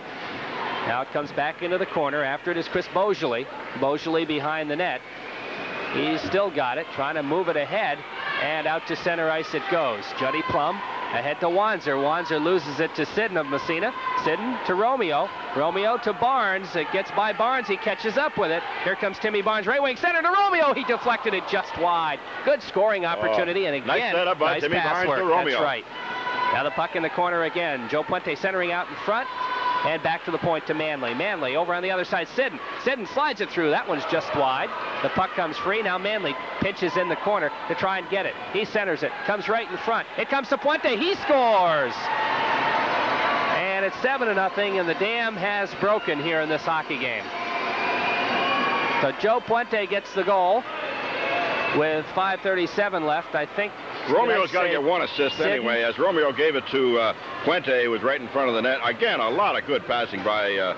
B: Now it comes back into the corner. After it is Chris Beaujolais. Beaujolais behind the net. He's still got it, trying to move it ahead, and out to center ice it goes. Juddy Plum ahead to Wanzer. Wanzer loses it to Sidden of Massena. Sidden to Romeo. Romeo to Barnes. It gets by Barnes. He catches up with it. Here comes Timmy Barnes, right wing center to Romeo. He deflected it just wide. Good scoring opportunity, and again,
A: nice setup by
B: nice
A: Timmy
B: pass
A: Barnes
B: work.
A: to Romeo.
B: That's right. Now the puck in the corner again. Joe Puente centering out in front. And back to the point to Manley. Manley over on the other side. Sidden. Sidden slides it through. That one's just wide. The puck comes free. Now Manley pinches in the corner to try and get it. He centers it. Comes right in front. It comes to Puente. He scores! And it's 7-0, and the dam has broken here in this hockey game. So Joe Puente gets the goal with 5:37 left. I think
A: Romeo's got to get one assist
B: Sidden.
A: anyway, as Romeo gave it to Puente, who was right in front of the net. Again, a lot of good passing by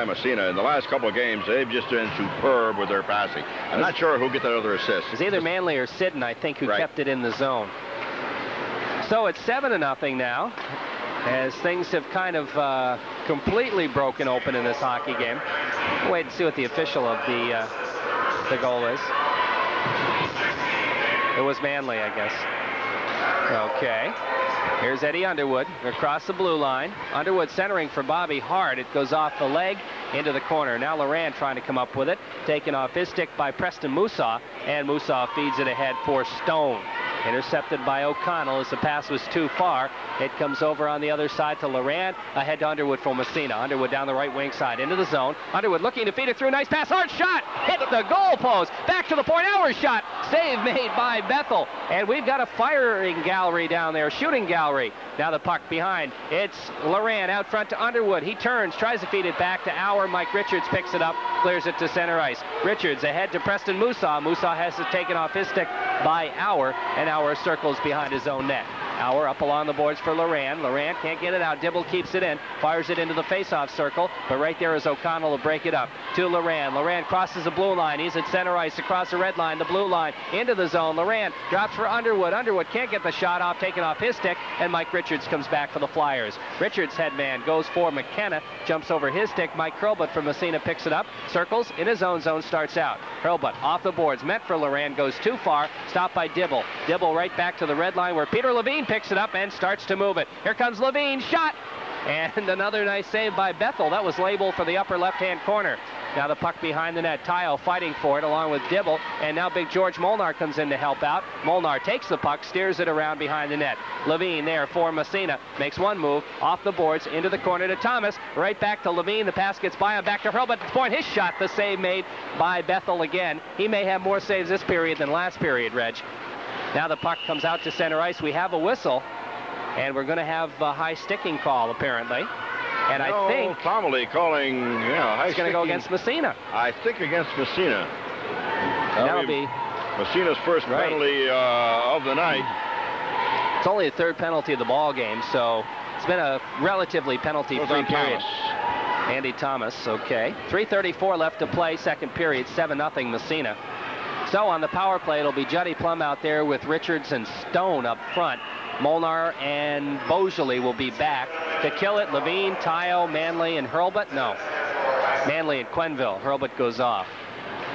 A: Massena. In the last couple of games, they've just been superb with their passing. I'm not sure who'll get that other assist.
B: It's either Manley or Sidden, I think, who kept it in the zone. So it's 7-0 now, as things have kind of completely broken open in this hockey game. We'll wait and see what the official of the goal is. It was Manley, I guess. Okay. Here's Eddie Underwood across the blue line. Underwood centering for Bobby Hart. It goes off the leg into the corner. Now Loran trying to come up with it. Taken off his stick by Preston Musaw, and Musaw feeds it ahead for Stone. Intercepted by O'Connell as the pass was too far. It comes over on the other side to Loran. Ahead to Underwood for Massena. Underwood down the right wing side into the zone. Underwood looking to feed it through. Nice pass. Hard shot. Hit the goal post. Back to the point. Our shot. Save made by Bethel. And we've got a firing gallery down there. Shooting gallery. Now the puck behind. It's Loran out front to Underwood. He turns. Tries to feed it back to Auer. Mike Richards picks it up. Clears it to center ice. Richards ahead to Preston Musaw. Musaw has it taken off his stick by Auer. And Auer circles behind his own net. Auer up along the boards for Loran. Loran can't get it out. Dibble keeps it in. Fires it into the face-off circle. But right there is O'Connell to break it up. To Loran. Loran crosses the blue line. He's at center ice across the red line. The blue line into the zone. Loran drops for Underwood. Underwood can't get the shot off. Taken off his stick. And Mike Richards comes back for the Flyers. Richards headman goes for McKenna. Jumps over his stick. Mike Hurlbut from Massena picks it up. Circles in his own zone. Starts out. Hurlbut off the boards. Meant for Loran. Goes too far. Stopped by Dibble. Dibble right back to the red line where Peter Levine picks it up and starts to move it. Here comes Levine. Shot! And another nice save by Bethel. That was labeled for the upper left-hand corner. Now the puck behind the net. Tile fighting for it along with Dibble. And now Big George Molnar comes in to help out. Molnar takes the puck, steers it around behind the net. Levine there for Massena. Makes one move off the boards into the corner to Thomas. Right back to Levine. The pass gets by him. Back to Hurlbut. Point his shot. The save made by Bethel again. He may have more saves this period than last period, Reg. Now the puck comes out to center ice. We have a whistle. And we're going to have a high sticking call, apparently. And I think
A: Connolly calling, high
B: he's going to go against Massena.
A: I think against Massena.
B: That'll be
A: Massena's first penalty of the night.
B: It's only the third penalty of the ball game, so it's been a relatively penalty-free period. Andy Thomas, okay. 3:34 left to play, second period, 7-0 Massena. So on the power play, it'll be Juddy Plum out there with Richards and Stone up front. Molnar and Beaujolais will be back to kill it. Levine, Tyo, Manley, and Hurlbut. No. Manley and Quenville. Hurlbut goes off.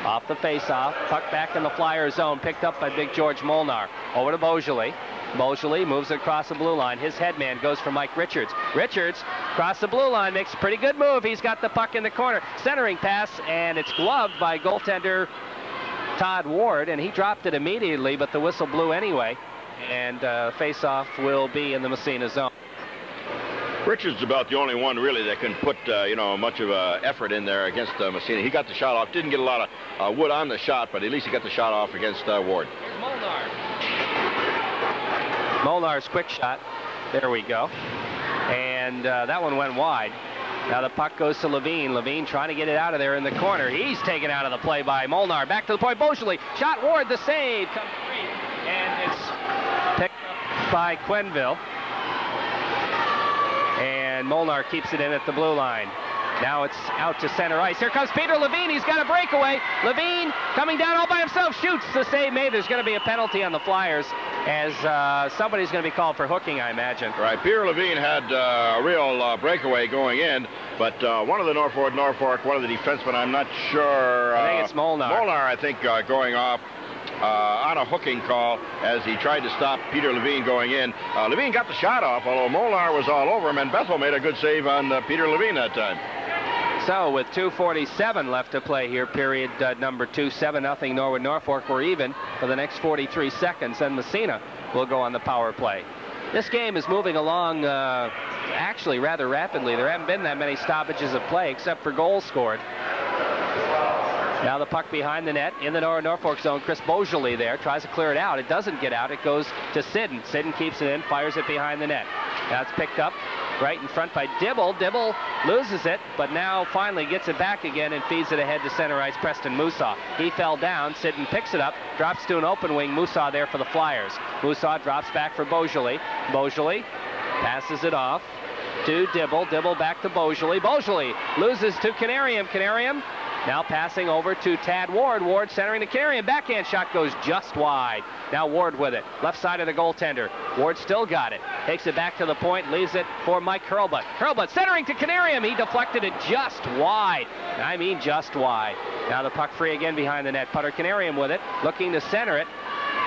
B: Off the face-off. Puck back in the Flyer zone. Picked up by Big George Molnar. Over to Beaujolais. Beaujolais moves it across the blue line. His headman goes for Mike Richards. Richards across the blue line makes a pretty good move. He's got the puck in the corner. Centering pass, and it's gloved by goaltender Todd Ward, and he dropped it immediately, but the whistle blew anyway. And face-off will be in the Massena zone.
A: Richards is about the only one really that can put much of effort in there against Massena. He got the shot off. Didn't get a lot of wood on the shot, but at least he got the shot off against Ward.
B: Molnar. Molnar's quick shot. There we go. And that one went wide. Now the puck goes to Levine. Levine trying to get it out of there in the corner. He's taken out of the play by Molnar. Back to the point. Beaujolais. Shot. Ward. The save. Comes free. And it's picked up by Quenneville. And Molnar keeps it in at the blue line. Now it's out to center ice. Here comes Peter Levine. He's got a breakaway. Levine coming down all by himself. Shoots. The save made. There's going to be a penalty on the Flyers as somebody's going to be called for hooking, I imagine.
A: Right. Peter Levine had a real breakaway going in, but one of the Norwood Norfolk, one of the defensemen, I'm not sure.
B: I think it's Molnar.
A: Molnar, I think, going off on a hooking call as he tried to stop Peter Levine going in. Levine got the shot off, although Molnar was all over him, and Bethel made a good save on Peter Levine that time.
B: So with 2:47 left to play here, period number 2, 7-0 Norwood Norfolk. We're even for the next 43 seconds, and Massena will go on the power play. This game is moving along actually rather rapidly. There haven't been that many stoppages of play except for goals scored. Now the puck behind the net in the Norwood Norfolk zone. Chris Beaujolais there tries to clear it out. It doesn't get out. It goes to Sidden. Sidden keeps it in, fires it behind the net. Now it's picked up right in front by Dibble. Dibble loses it, but now finally gets it back again and feeds it ahead to center ice. Preston Musaw. He fell down. Sidden picks it up, drops to an open wing. Musaw there for the Flyers. Musaw drops back for Beaujolais. Beaujolais passes it off to Dibble. Dibble back to Beaujolais. Beaujolais loses to Canarium. Canarium now passing over to Tad Ward. Ward centering to Canarium. Backhand shot goes just wide. Now Ward with it. Left side of the goaltender. Ward still got it. Takes it back to the point. Leaves it for Mike Hurlbut. Hurlbut centering to Canarium. He deflected it just wide. I mean just wide. Now the puck free again behind the net. Putter Canarium with it. Looking to center it.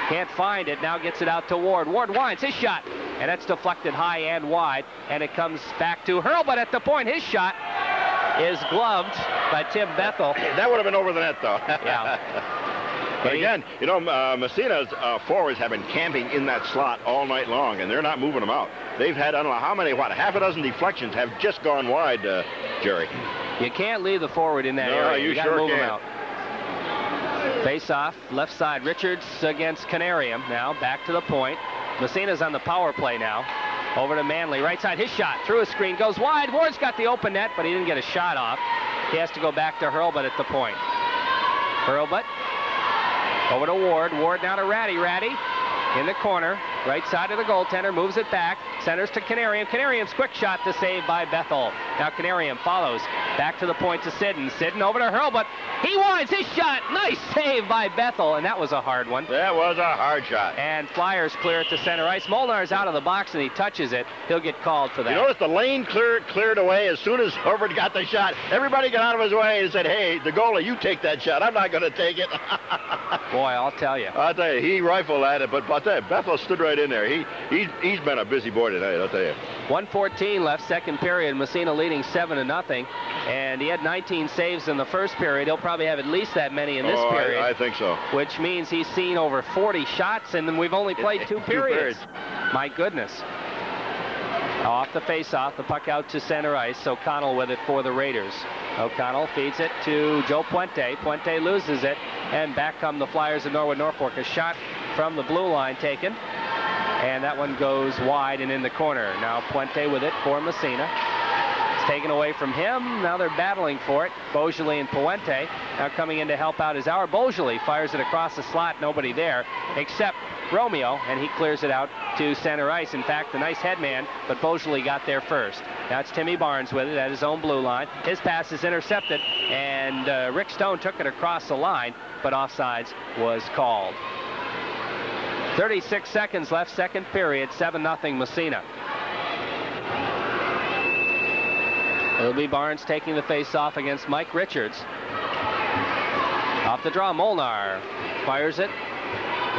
B: Can't find it. Now gets it out to Ward. Ward winds his shot. And that's deflected high and wide. And it comes back to Hurlbut at the point. His shot is gloved by Tim Bethel.
A: That would have been over the net, though.
B: Yeah.
A: But again, you know, Massena's forwards have been camping in that slot all night long, and they're not moving them out. They've had, I don't know how many, half a dozen deflections have just gone wide, Jerry.
B: You can't leave the forward in that area. You got to move them out. Face off, left side. Richards against Canarium. Now back to the point. Massena's on the power play now. Over to Manley, right side, his shot, through a screen, goes wide. Ward's got the open net, but he didn't get a shot off. He has to go back to Hurlbut at the point. Hurlbut, over to Ward. Ward now to Ratty. Ratty in the corner, right side of the goaltender, moves it back, centers to Canarium. Canarium's quick shot to save by Bethel. Now Canarium follows, back to the point to Sidden. Sidden over to Hurlbut. He winds his shot. Nice save by Bethel, and that was a hard one.
A: That was a hard shot.
B: And Flyers clear it to center ice. Molnar's out of the box, and he touches it. He'll get called for that.
A: You notice the lane cleared away as soon as Herbert got the shot. Everybody got out of his way and said, hey, the goalie, you take that shot. I'm not going to take it.
B: Boy, I'll tell you.
A: I'll tell you, he rifled at it, but I'll tell you, Bethel stood right in there. He's been a busy boy tonight, I'll tell you.
B: 1:14 left, second period. Massena leading 7-0, and he had 19 saves in the first period. He'll probably have at least that many in this period.
A: I think so.
B: Which means he's seen over 40 shots, and we've only played two periods. My goodness. Off the face-off, the puck out to center ice. O'Connell with it for the Raiders. O'Connell feeds it to Joe Puente. Puente loses it, and back come the Flyers of Norwood Norfolk. A shot from the blue line taken, and that one goes wide and in the corner. Now Puente with it for Massena. It's taken away from him. Now they're battling for it. Beaujolais and Puente. Now coming in to help out is our Beaujolais. Fires it across the slot. Nobody there except Romeo, and he clears it out to center ice. In fact, a nice headman, but Beaujolais got there first. Now it's Timmy Barnes with it at his own blue line. His pass is intercepted, and Rick Stone took it across the line, but offsides was called. 36 seconds left, second period, 7-0 Massena. It'll be Barnes taking the face-off against Mike Richards. Off the draw, Molnar fires it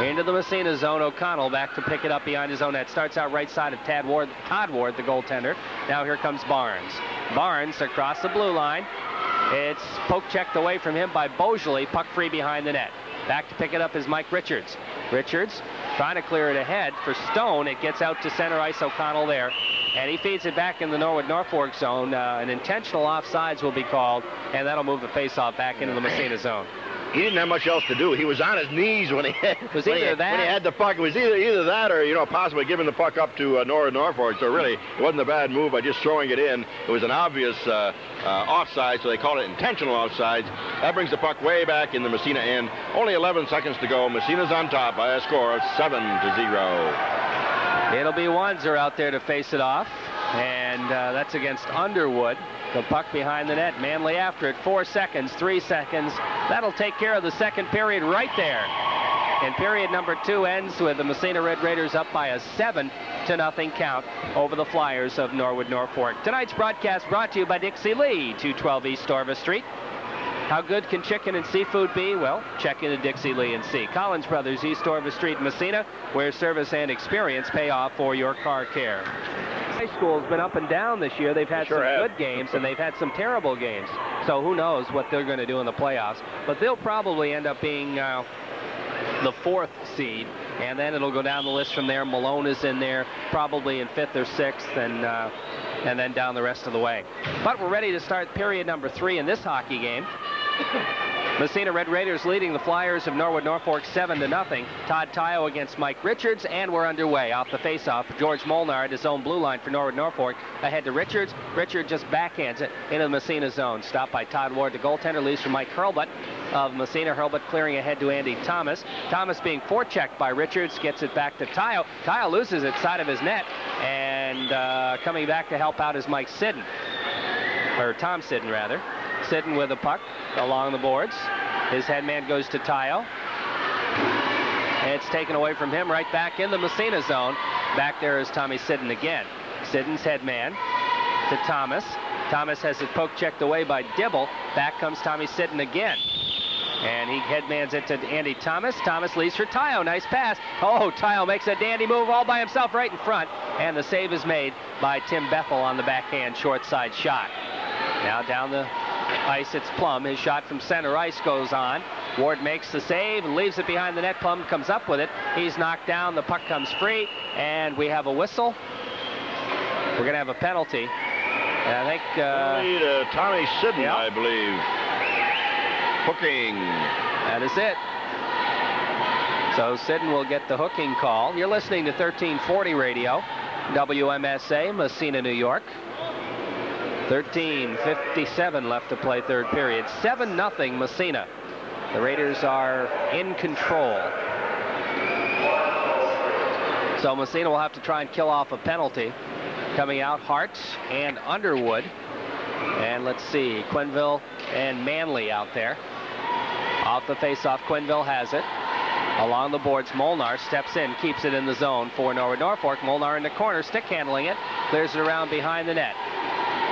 B: into the Massena zone. O'Connell back to pick it up behind his own net. Starts out right side of Todd Ward, the goaltender. Now here comes Barnes. Barnes across the blue line. It's poke-checked away from him by Beaujolais. Puck free behind the net. Back to pick it up is Mike Richards. Richards trying to clear it ahead for Stone. It gets out to center ice. O'Connell there. And he feeds it back in the Norwood Norfolk zone. An intentional offsides will be called, and that'll move the faceoff back into the Massena zone.
A: he didn't have much else to do. He was on his knees when he had, when he had the puck. It was either that or, you know, possibly giving the puck up to Norwood Norfolk. So really, it wasn't a bad move by just throwing it in. It was an obvious offside, so they call it intentional offsides. That brings the puck way back in the Massena end. Only 11 seconds to go. Massena's on top by a score of 7-0.
B: It'll be Wanzer out there to face it off, and that's against Underwood. The puck behind the net. Manley after it. 4 seconds, 3 seconds. That'll take care of the second period right there. And period number 2 ends with the Massena Red Raiders up by a 7-0 count over the Flyers of Norwood Norfolk. Tonight's broadcast brought to you by Dixie Lee, 212 East Orvis Street. How good can chicken and seafood be? Well, check into Dixie Lee and see. Collins Brothers, East Orvis Street, Massena, where service and experience pay off for your car care. High school's been up and down this year. They've had some good games and they've had some terrible games. So who knows what they're going to do in the playoffs. But they'll probably end up being the 4th seed, and then it'll go down the list from there. Malone is in there, probably in 5th or 6th, and then down the rest of the way. But we're ready to start period number 3 in this hockey game. Massena Red Raiders leading the Flyers of Norwood Norfolk 7-0. Todd Tayo against Mike Richards, and we're underway. Off the faceoff, George Molnar at his own blue line for Norwood Norfolk. Ahead to Richards. Richard just backhands it into the Massena zone. Stopped by Todd Ward, the goaltender, leaves for Mike Hurlbut of Massena. Hurlbut clearing ahead to Andy Thomas. Thomas being forechecked by Richards, gets it back to Tayo. Tayo loses it side of his net, and coming back to help out is Mike Sidden, or Tom Sidden rather. Sidden with the puck along the boards. His headman goes to Tayo. It's taken away from him right back in the Massena zone. Back there is Tommy Sidden again. Sidden's headman to Thomas. Thomas has it poke checked away by Dibble. Back comes Tommy Sidden again. And he headmans it to Andy Thomas. Thomas leaves for Tayo. Nice pass. Oh, Tayo makes a dandy move all by himself right in front. And the save is made by Tim Bethel on the backhand short side shot. Now down the ice, it's Plum. His shot from center ice goes on. Ward makes the save and leaves it behind the net. Plum comes up with it. He's knocked down. The puck comes free, and we have a whistle. We're going to have a penalty. And I think
A: Tommy Sidden, I believe. Hooking.
B: That is it. So Sidden will get the hooking call. You're listening to 1340 Radio, WMSA, Massena, New York. 13:57 left to play third period. 7-0 Massena. The Raiders are in control. So Massena will have to try and kill off a penalty. Coming out, Hart and Underwood. And let's see, Quenville and Manley out there. Off the faceoff, Quenville has it. Along the boards, Molnar steps in, keeps it in the zone for Norwood Norfolk. Molnar in the corner, stick handling it, clears it around behind the net.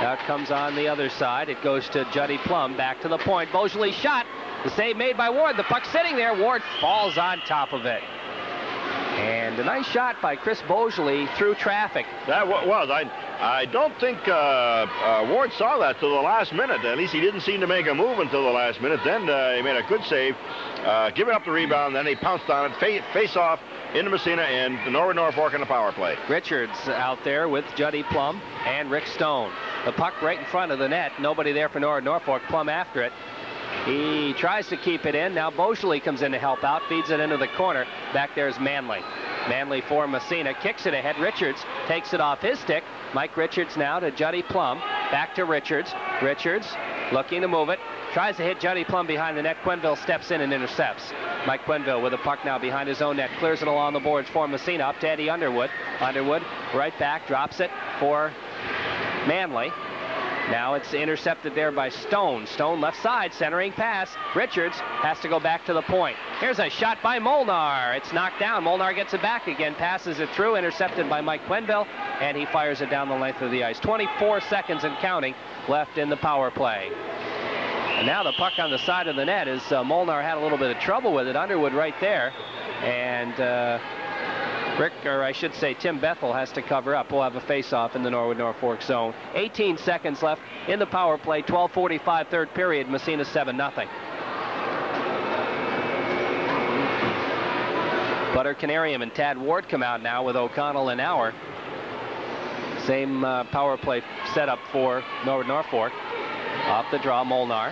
B: Now it comes on the other side. It goes to Juddy Plum, back to the point. Beaujolais shot. The save made by Ward. The puck sitting there. Ward falls on top of it. And a nice shot by Chris Beaujolais through traffic.
A: That was. I don't think Ward saw that till the last minute. At least he didn't seem to make a move until the last minute. Then he made a good save, giving up the rebound. Then he pounced on it, face off into Massena and the Norwood Norfolk in the power play.
B: Richards out there with Juddy Plum and Rick Stone. The puck right in front of the net. Nobody there for Norwood Norfolk. Plum after it. He tries to keep it in. Now Beaujolais comes in to help out. Feeds it into the corner. Back there's Manley. Manley for Massena. Kicks it ahead. Richards takes it off his stick. Mike Richards now to Juddy Plum. Back to Richards. Richards looking to move it. Tries to hit Juddy Plum behind the net. Quenville steps in and intercepts. Mike Quenville with the puck now behind his own net. Clears it along the boards for Massena. Up to Eddie Underwood. Underwood right back. Drops it for Manley. Now it's intercepted there by Stone. Stone left side, centering pass. Richards has to go back to the point. Here's a shot by Molnar. It's knocked down. Molnar gets it back again, passes it through, intercepted by Mike Quenville, and he fires it down the length of the ice. 24 seconds and counting left in the power play. And now the puck on the side of the net is Molnar had a little bit of trouble with it. Underwood right there. And Tim Bethel has to cover up. We'll have a face-off in the Norwood Norfolk zone. 18 seconds left in the power play. 12:45 third period. Massena 7-0. Butter Canarium and Tad Ward come out now with O'Connell and Auer. Same power play setup for Norwood Norfolk. Off the draw, Molnar.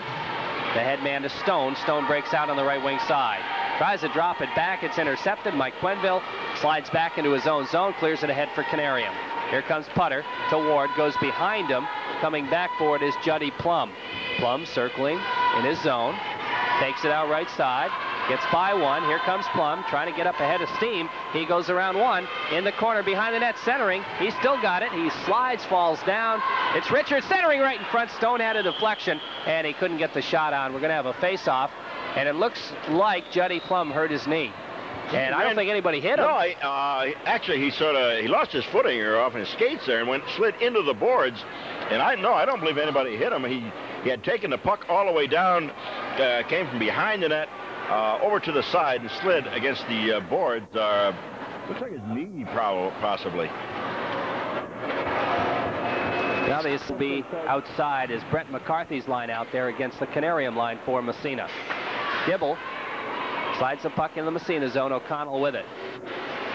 B: The head man to Stone. Stone breaks out on the right wing side. Tries to drop it back. It's intercepted. Mike Quenville slides back into his own zone, clears it ahead for Canarium. Here comes Putter to Ward, goes behind him. Coming back for it is Juddy Plum. Plum circling in his zone. Takes it out right side. Gets by one. Here comes Plum trying to get up ahead of steam. He goes around one. In the corner behind the net centering. He's still got it. He slides, falls down. It's Richards centering right in front. Stone had a deflection and he couldn't get the shot on. We're going to have a face-off. And it looks like Juddy Plum hurt his knee. And I don't think anybody hit him.
A: No, actually he lost his footing or off his skates there and slid into the boards. And I don't believe anybody hit him. He had taken the puck all the way down, came from behind the net over to the side and slid against the boards. Looks like his knee, possibly.
B: Now this will be outside as Brent McCarthy's line out there against the Canarium line for Massena. Dibble slides the puck in the Massena zone. O'Connell with it.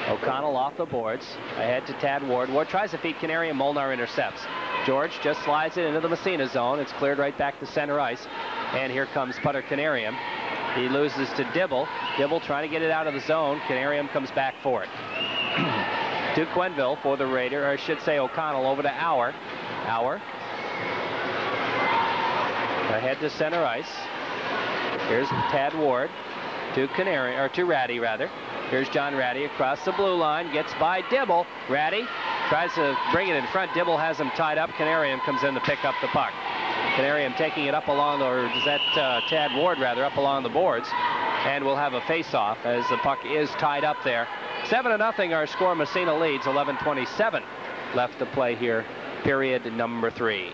B: O'Connell off the boards. Ahead to Tad Ward. Ward tries to feed Canarium. Molnar intercepts. George just slides it into the Massena zone. It's cleared right back to center ice. And here comes Putter Canarium. He loses to Dibble. Dibble trying to get it out of the zone. Canarium comes back for it. To Quenville for the Raider, or I should say O'Connell over to Auer. Auer. Ahead to center ice. Here's Tad Ward. To Ratty, rather. Here's John Ratty across the blue line. Gets by Dibble. Ratty tries to bring it in front. Dibble has him tied up. Canarium comes in to pick up the puck. Canarium taking it up along, or is that Tad Ward, rather, up along the boards. And we'll have a face-off as the puck is tied up there. 7-0 our score. Massena leads. 11:27 left to play here. Period number 3.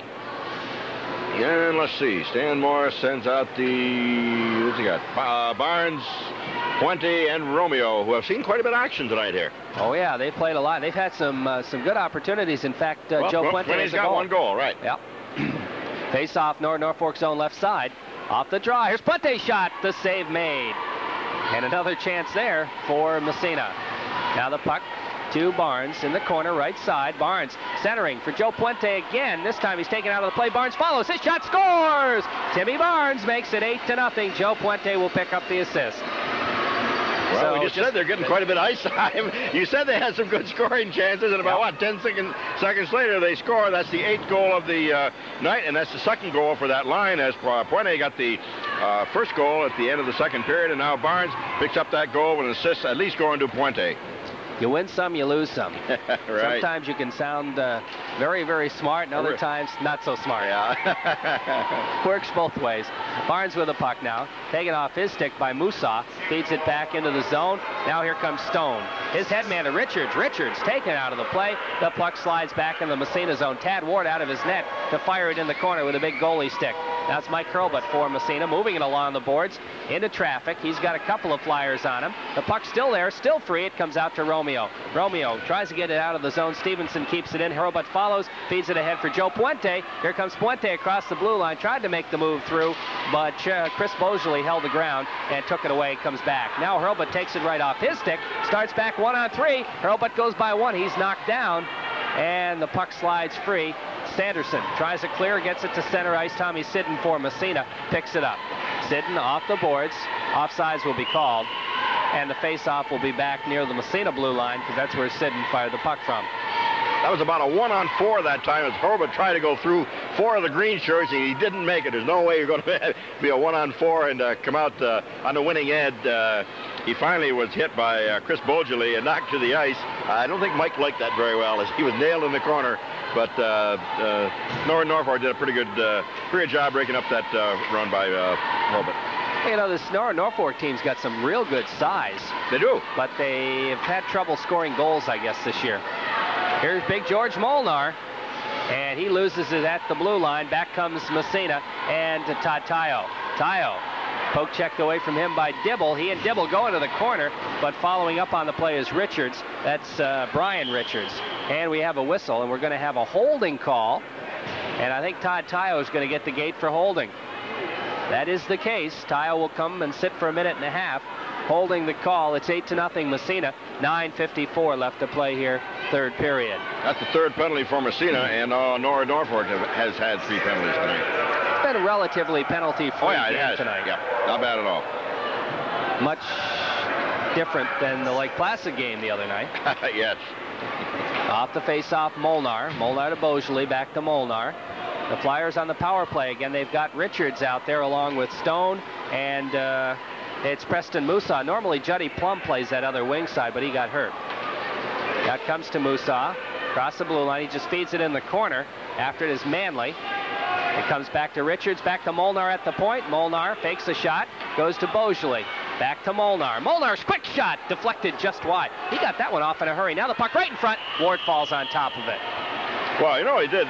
A: And let's see. Stan Morris sends out the, what's he got? Barnes, Puente, and Romeo, who have seen quite a bit of action tonight here.
B: Oh, yeah, they played a lot. They've had some good opportunities. In fact, Joe Puente has
A: got one goal, right.
B: Yep. Face off Norwood Norfolk zone left side. Off the draw. Here's Puente's shot. The save made. And another chance there for Massena. Now the puck to Barnes in the corner, right side. Barnes centering for Joe Puente again. This time he's taken out of the play. Barnes follows. His shot scores! Timmy Barnes makes it 8-0. Joe Puente will pick up the assist.
A: Well, we just said they're getting quite a bit of ice time. You said they had some good scoring chances, and about, 10 seconds later they score. That's the 8th goal of the night, and that's the 2nd goal for that line, as Puente got the first goal at the end of the 2nd period, and now Barnes picks up that goal with an assist, at least going to Puente.
B: You win some, you lose some.
A: Right.
B: Sometimes you can sound very, very smart, and other times not so smart.
A: Yeah.
B: Works both ways. Barnes with the puck now. Taken off his stick by Musa. Feeds it back into the zone. Now here comes Stone. His headman to Richards. Richards taken out of the play. The puck slides back in the Massena zone. Tad Ward out of his net to fire it in the corner with a big goalie stick. That's Mike Hurlbut for Massena, moving it along the boards into traffic. He's got a couple of flyers on him. The puck's still there, still free. It comes out to Romeo. Romeo tries to get it out of the zone. Stevenson keeps it in. Hurlbut follows, feeds it ahead for Joe Puente. Here comes Puente across the blue line. Tried to make the move through, but Chris Bosley held the ground and took it away. Comes back. Now Hurlbut takes it right off his stick. Starts back 1-on-3. Hurlbut goes by one. He's knocked down, and the puck slides free. Sanderson tries to clear, gets it to center ice. Tommy Sidden for Massena picks it up. Sidden off the boards. Offsides will be called, and the face-off will be back near the Massena blue line because that's where Sidden fired the puck from.
A: That was about a 1-on-4 that time as Hurlbut tried to go through 4 of the green shirts, and he didn't make it. There's no way you're going to be a 1-on-4 and come out on the winning end. He finally was hit by Chris Bosley and knocked to the ice. I don't think Mike liked that very well, as he was nailed in the corner. But Norwood Norfolk did a pretty good job breaking up that run by Hurlbut.
B: You know, this Norwood Norfolk team's got some real good size.
A: They do.
B: But they've had trouble scoring goals, I guess, this year. Here's Big George Molnar, and he loses it at the blue line. Back comes Massena and to Todd Tayo. Tayo, poke checked away from him by Dibble. He and Dibble go into the corner, but following up on the play is Richards. That's Brian Richards. And we have a whistle, and we're going to have a holding call. And I think Todd Tayo is going to get the gate for holding. That is the case. Tayo will come and sit for a minute and a half, holding the call. It's 8-0 Massena. 9:54 left to play here, 3rd period.
A: That's the 3rd penalty for Massena, and Norwood Norfolk has had 3 penalties tonight.
B: been a relatively penalty-free game tonight.
A: Yeah, not bad at all.
B: Much different than the Lake Placid game the other night.
A: Yes.
B: Off the face-off, Molnar. Molnar to Beaujolais, back to Molnar. The Flyers on the power play. Again, they've got Richards out there along with Stone, and it's Preston Musa. Normally, Juddy Plum plays that other wing side, but he got hurt. That comes to Musa. Across the blue line, he just feeds it in the corner. After it is Manley. It comes back to Richards, back to Molnar at the point. Molnar fakes a shot, goes to Beaujolais. Back to Molnar. Molnar's quick shot, deflected just wide. He got that one off in a hurry. Now the puck right in front. Ward falls on top of it.
A: Well, you know he did.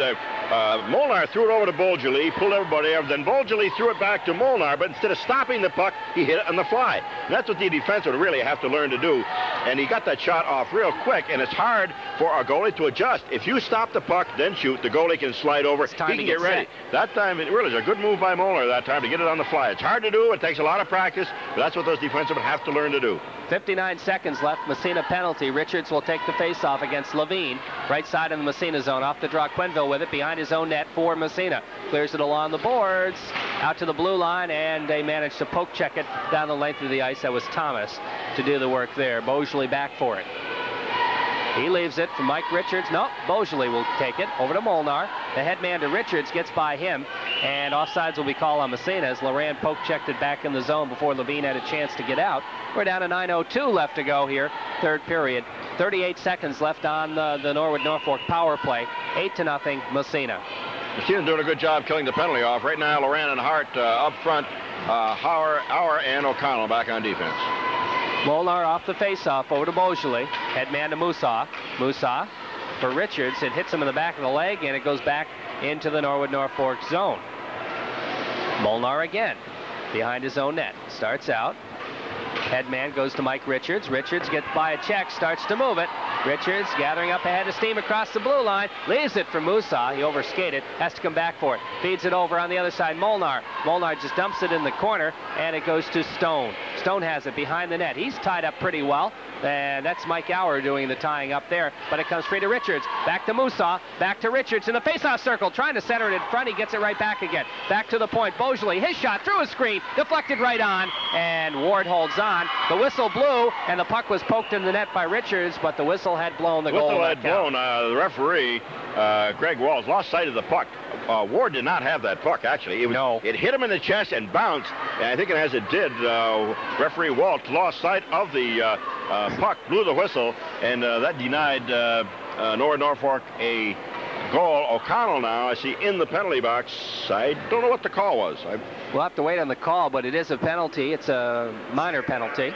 A: Molnar threw it over to Beaujolais, pulled everybody over. Then Beaujolais threw it back to Molnar, but instead of stopping the puck, he hit it on the fly. And that's what the defense would really have to learn to do. And he got that shot off real quick, and it's hard for a goalie to adjust. If you stop the puck, then shoot, the goalie can slide over. He can get ready. That time, it really is a good move by Molnar that time to get it on the fly. It's hard to do. It takes a lot of practice, but that's what those defensemen have to learn to do.
B: 59 seconds left. Massena penalty. Richards will take the face-off against Levine. Right side in the Massena zone. Off the draw, Quenneville with it behind his own net for Massena. Clears it along the boards, out to the blue line, and they managed to poke check it down the length of the ice. That was Thomas to do the work there. Beaujolais back for it. He leaves it for Mike Richards. No, Beaujolais will take it over to Molnar. The head man to Richards gets by him, and offsides will be called on Massena as Loran poke checked it back in the zone before Levine had a chance to get out. We're down to 9:02 left to go here, third period. 38 seconds left on the Norwood Norfolk power play. 8-0 Massena.
A: Massena's doing a good job killing the penalty off. Right now, Loran and Hart up front. Hauer and O'Connell back on defense.
B: Molnar off the face-off over to Beaujolais. Head man to Musa. Musa for Richards. It hits him in the back of the leg, and it goes back into the Norwood Norfolk zone. Molnar again behind his own net. Starts out. Head man goes to Mike Richards. Richards gets by a check, starts to move it. Richards gathering up ahead of steam across the blue line. Leaves it for Musa. He overskated. Has to come back for it. Feeds it over on the other side. Molnar. Molnar just dumps it in the corner, and it goes to Stone. Stone has it behind the net. He's tied up pretty well. And that's Mike Auer doing the tying up there. But it comes free to Richards. Back to Musa. Back to Richards in the faceoff circle. Trying to center it in front. He gets it right back again. Back to the point. Beaujolais. His shot through a screen. Deflected right on. And Ward holds on. The whistle blew. And the puck was poked in the net by Richards. But the whistle had blown the goal.
A: The whistle had blown. The referee, Greg Walls, lost sight of the puck. Ward did not have that puck, actually. It hit him in the chest and bounced. And I think as it did, referee Waltz lost sight of the puck, blew the whistle, and that denied Norwood Norfolk a goal. O'Connell now, I see, in the penalty box. I don't know what the call was.
B: We'll have to wait on the call, but it is a penalty. It's a minor penalty.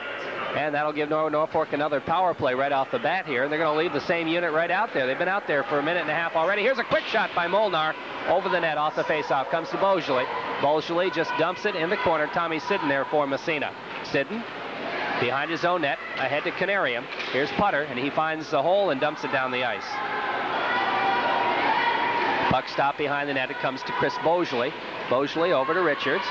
B: And that'll give Norwood Norfolk another power play right off the bat here. They're going to leave the same unit right out there. They've been out there for a minute and a half already. Here's a quick shot by Molnar over the net off the faceoff. Comes to Beaujolais. Beaujolais just dumps it in the corner. Tommy Sidden there for Massena. Sidden behind his own net, ahead to Canarium. Here's Putter, and he finds the hole and dumps it down the ice. Puck stop behind the net. It comes to Chris Beaujolais. Beaujolais over to Richards.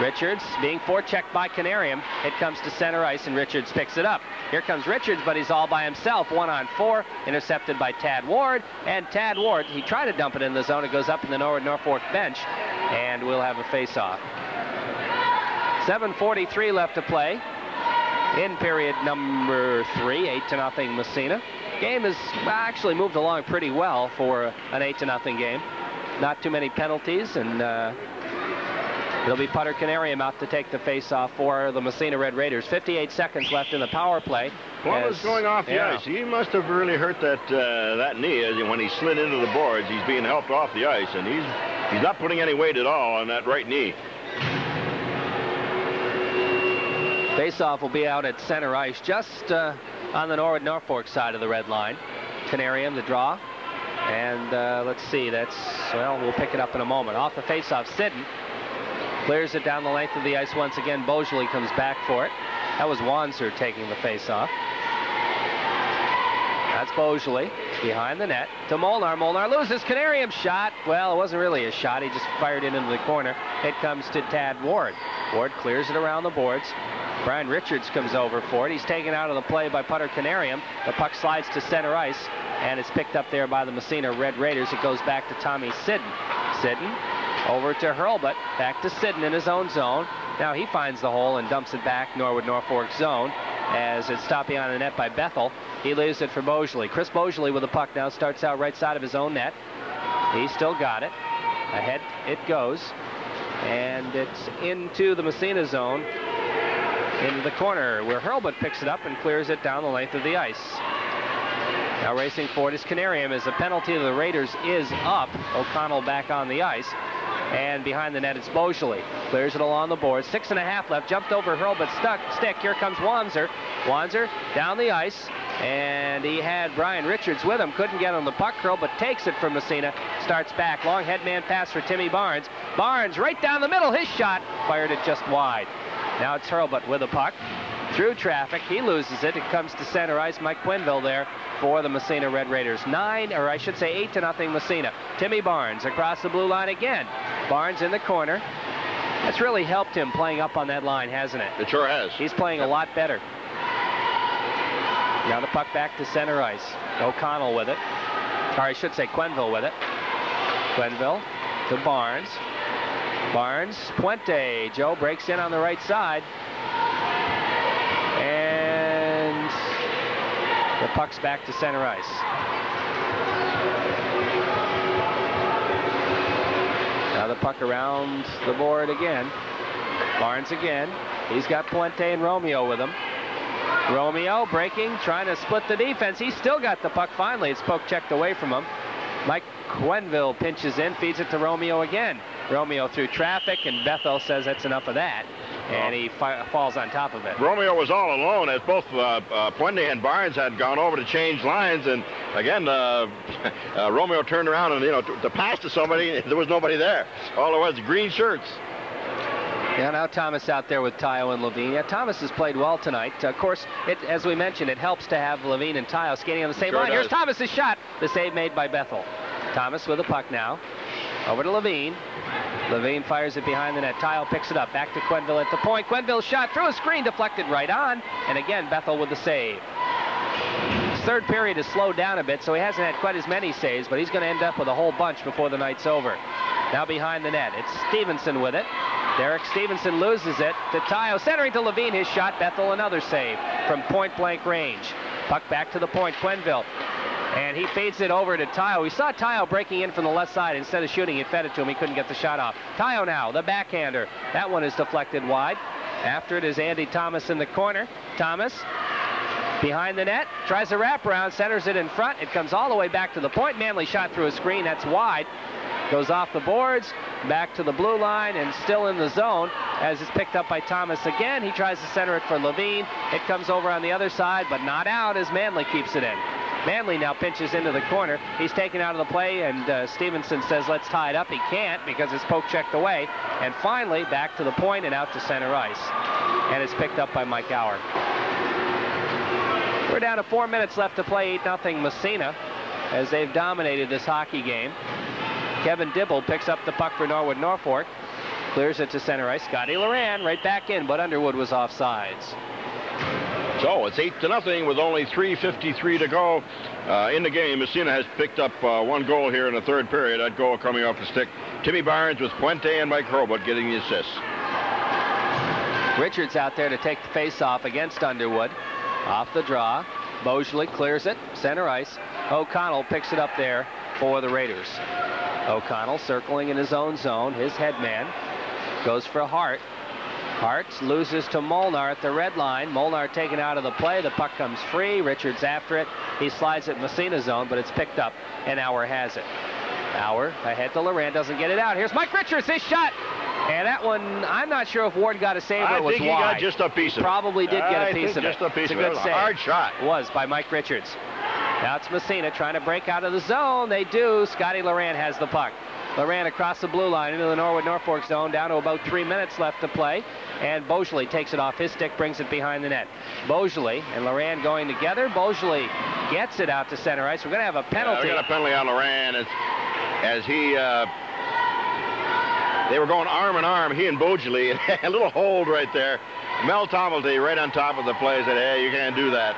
B: Richards being forechecked by Canarium. It comes to center ice, and Richards picks it up. Here comes Richards, but he's all by himself. 1-on-4, intercepted by Tad Ward. And Tad Ward, he tried to dump it in the zone. It goes up in the Norwood Norfolk bench, and we'll have a face-off. 7:43 left to play in period number 3, 8-0 Massena. Game has actually moved along pretty well for an 8-0 game. Not too many penalties, and it'll be Putter Canarium out to take the face-off for the Massena Red Raiders. 58 seconds left in the power play.
A: Plum is going off the ice. He must have really hurt that knee when he slid into the boards. He's being helped off the ice, and he's not putting any weight at all on that right knee.
B: Face-off will be out at center ice, just on the Norwood Norfolk side of the red line. Canarium, the draw. And let's see, we'll pick it up in a moment. Off the face-off, Sidden clears it down the length of the ice once again. Beaujolais comes back for it. That was Wanzer taking the face-off. That's Beaujolais behind the net to Molnar. Molnar loses. Canarium shot. Well, it wasn't really a shot. He just fired it into the corner. It comes to Tad Ward. Ward clears it around the boards. Brian Richards comes over for it. He's taken out of the play by Putter Canarium. The puck slides to center ice, and it's picked up there by the Massena Red Raiders. It goes back to Tommy Sidden. Sidden Over to Hurlbut. Back to Sidden in his own zone. Now he finds the hole and dumps it back Norwood Norfolk zone as it's stopped behind the net by Bethel. He leaves it for Bosley. Chris Bosley with the puck now starts out right side of his own net. He's still got it. Ahead it goes. And it's into the Massena zone. Into the corner where Hurlbut picks it up and clears it down the length of the ice. Now racing forward is Canarium as the penalty of the Raiders is up. O'Connell back on the ice. And behind the net, it's Bosley. Clears it along the board. 6.5 left. Jumped over Hurlbut's stick. Here comes Wanzer. Wanzer down the ice. And he had Brian Richards with him. Couldn't get on the puck. Hurlbut takes it from Massena. Starts back. Long headman pass for Timmy Barnes. Barnes right down the middle. His shot fired it just wide. Now it's Hurlbut with the puck. Through traffic. He loses it. It comes to center ice. Mike Quinville there for the Massena Red Raiders. 8-0 Massena. Timmy Barnes across the blue line again. Barnes in the corner. That's really helped him playing up on that line, hasn't it?
A: It sure has.
B: He's playing a lot better. Now the puck back to center ice. O'Connell with it. Or I should say Quenville with it. Quenville to Barnes. Barnes, Puente. Joe breaks in on the right side. And the puck's back to center ice. Now the puck around the board again. Barnes again. He's got Puente and Romeo with him. Romeo breaking, trying to split the defense. He's still got the puck finally. It's poke checked away from him. Mike Quenville pinches in, feeds it to Romeo again. Romeo through traffic, and Bethel says that's enough of that. And he falls on top of it.
A: Romeo was all alone as both Puente and Barnes had gone over to change lines. And again, Romeo turned around and, to pass to somebody, there was nobody there. All there was green shirts.
B: Yeah, now Thomas out there with Tayo and Levine. Yeah, Thomas has played well tonight. Of course, as we mentioned, it helps to have Levine and Tayo skating on the same line.
A: Does.
B: Here's Thomas's shot. The save made by Bethel. Thomas with the puck now. Over to Levine. Levine fires it behind the net. Tayo picks it up. Back to Quenville at the point. Quenville's shot through a screen, deflected right on. And again, Bethel with the save. His third period has slowed down a bit, so he hasn't had quite as many saves, but he's going to end up with a whole bunch before the night's over. Now behind the net. It's Stevenson with it. Derek Stevenson loses it to Tayo. Centering to Levine. His shot. Bethel another save from point-blank range. Puck back to the point. Quenville. And he feeds it over to Tayo. We saw Tayo breaking in from the left side. Instead of shooting, he fed it to him. He couldn't get the shot off. Tayo now, the backhander. That one is deflected wide. After it is Andy Thomas in the corner. Thomas behind the net. Tries a wraparound. Centers it in front. It comes all the way back to the point. Manley shot through a screen. That's wide. Goes off the boards. Back to the blue line and still in the zone as it's picked up by Thomas again. He tries to center it for Levine. It comes over on the other side, but not out as Manley keeps it in. Manley now pinches into the corner. He's taken out of the play, and Stevenson says, let's tie it up. He can't because it's poke checked away. And finally, back to the point and out to center ice. And it's picked up by Mike Auer. We're down to 4 minutes left to play. 8-0 Massena as they've dominated this hockey game. Kevin Dibble picks up the puck for Norwood Norfolk. Clears it to center ice. Scotty Loran right back in, but Underwood was offsides.
A: So it's 8-0 with only 3:53 to go in the game. Massena has picked up one goal here in the third period. That goal coming off the stick. Timmy Barnes with Puente and Mike Hurlbut getting the assist.
B: Richards out there to take the face-off against Underwood. Off the draw. Bosley clears it. Center ice. O'Connell picks it up there for the Raiders. O'Connell circling in his own zone. His headman goes for Hart. Hart loses to Molnar at the red line. Molnar taken out of the play. The puck comes free. Richards after it. He slides it Massena zone, but it's picked up, and Auer has it. Auer ahead to Loran. Doesn't get it out. Here's Mike Richards. His shot. And that one, I'm not sure if Ward got a save or it was wide.
A: I think he got just a piece of it.
B: Probably did get a piece of it.
A: Just a piece of it.
B: It was a
A: hard shot.
B: It was by Mike Richards. Now it's Massena trying to break out of the zone. They do. Scotty Loran has the puck. Loran across the blue line into the Norwood Norfolk zone. Down to about 3 minutes left to play. And Bosley takes it off his stick, brings it behind the net. Bosley and Loran going together. Bosley gets it out to center ice. We're going to have a penalty.
A: We got a penalty on Loran as he... They were going arm in arm, he and Bosley. A little hold right there. Mel Tomelty right on top of the play said, hey, you can't do that.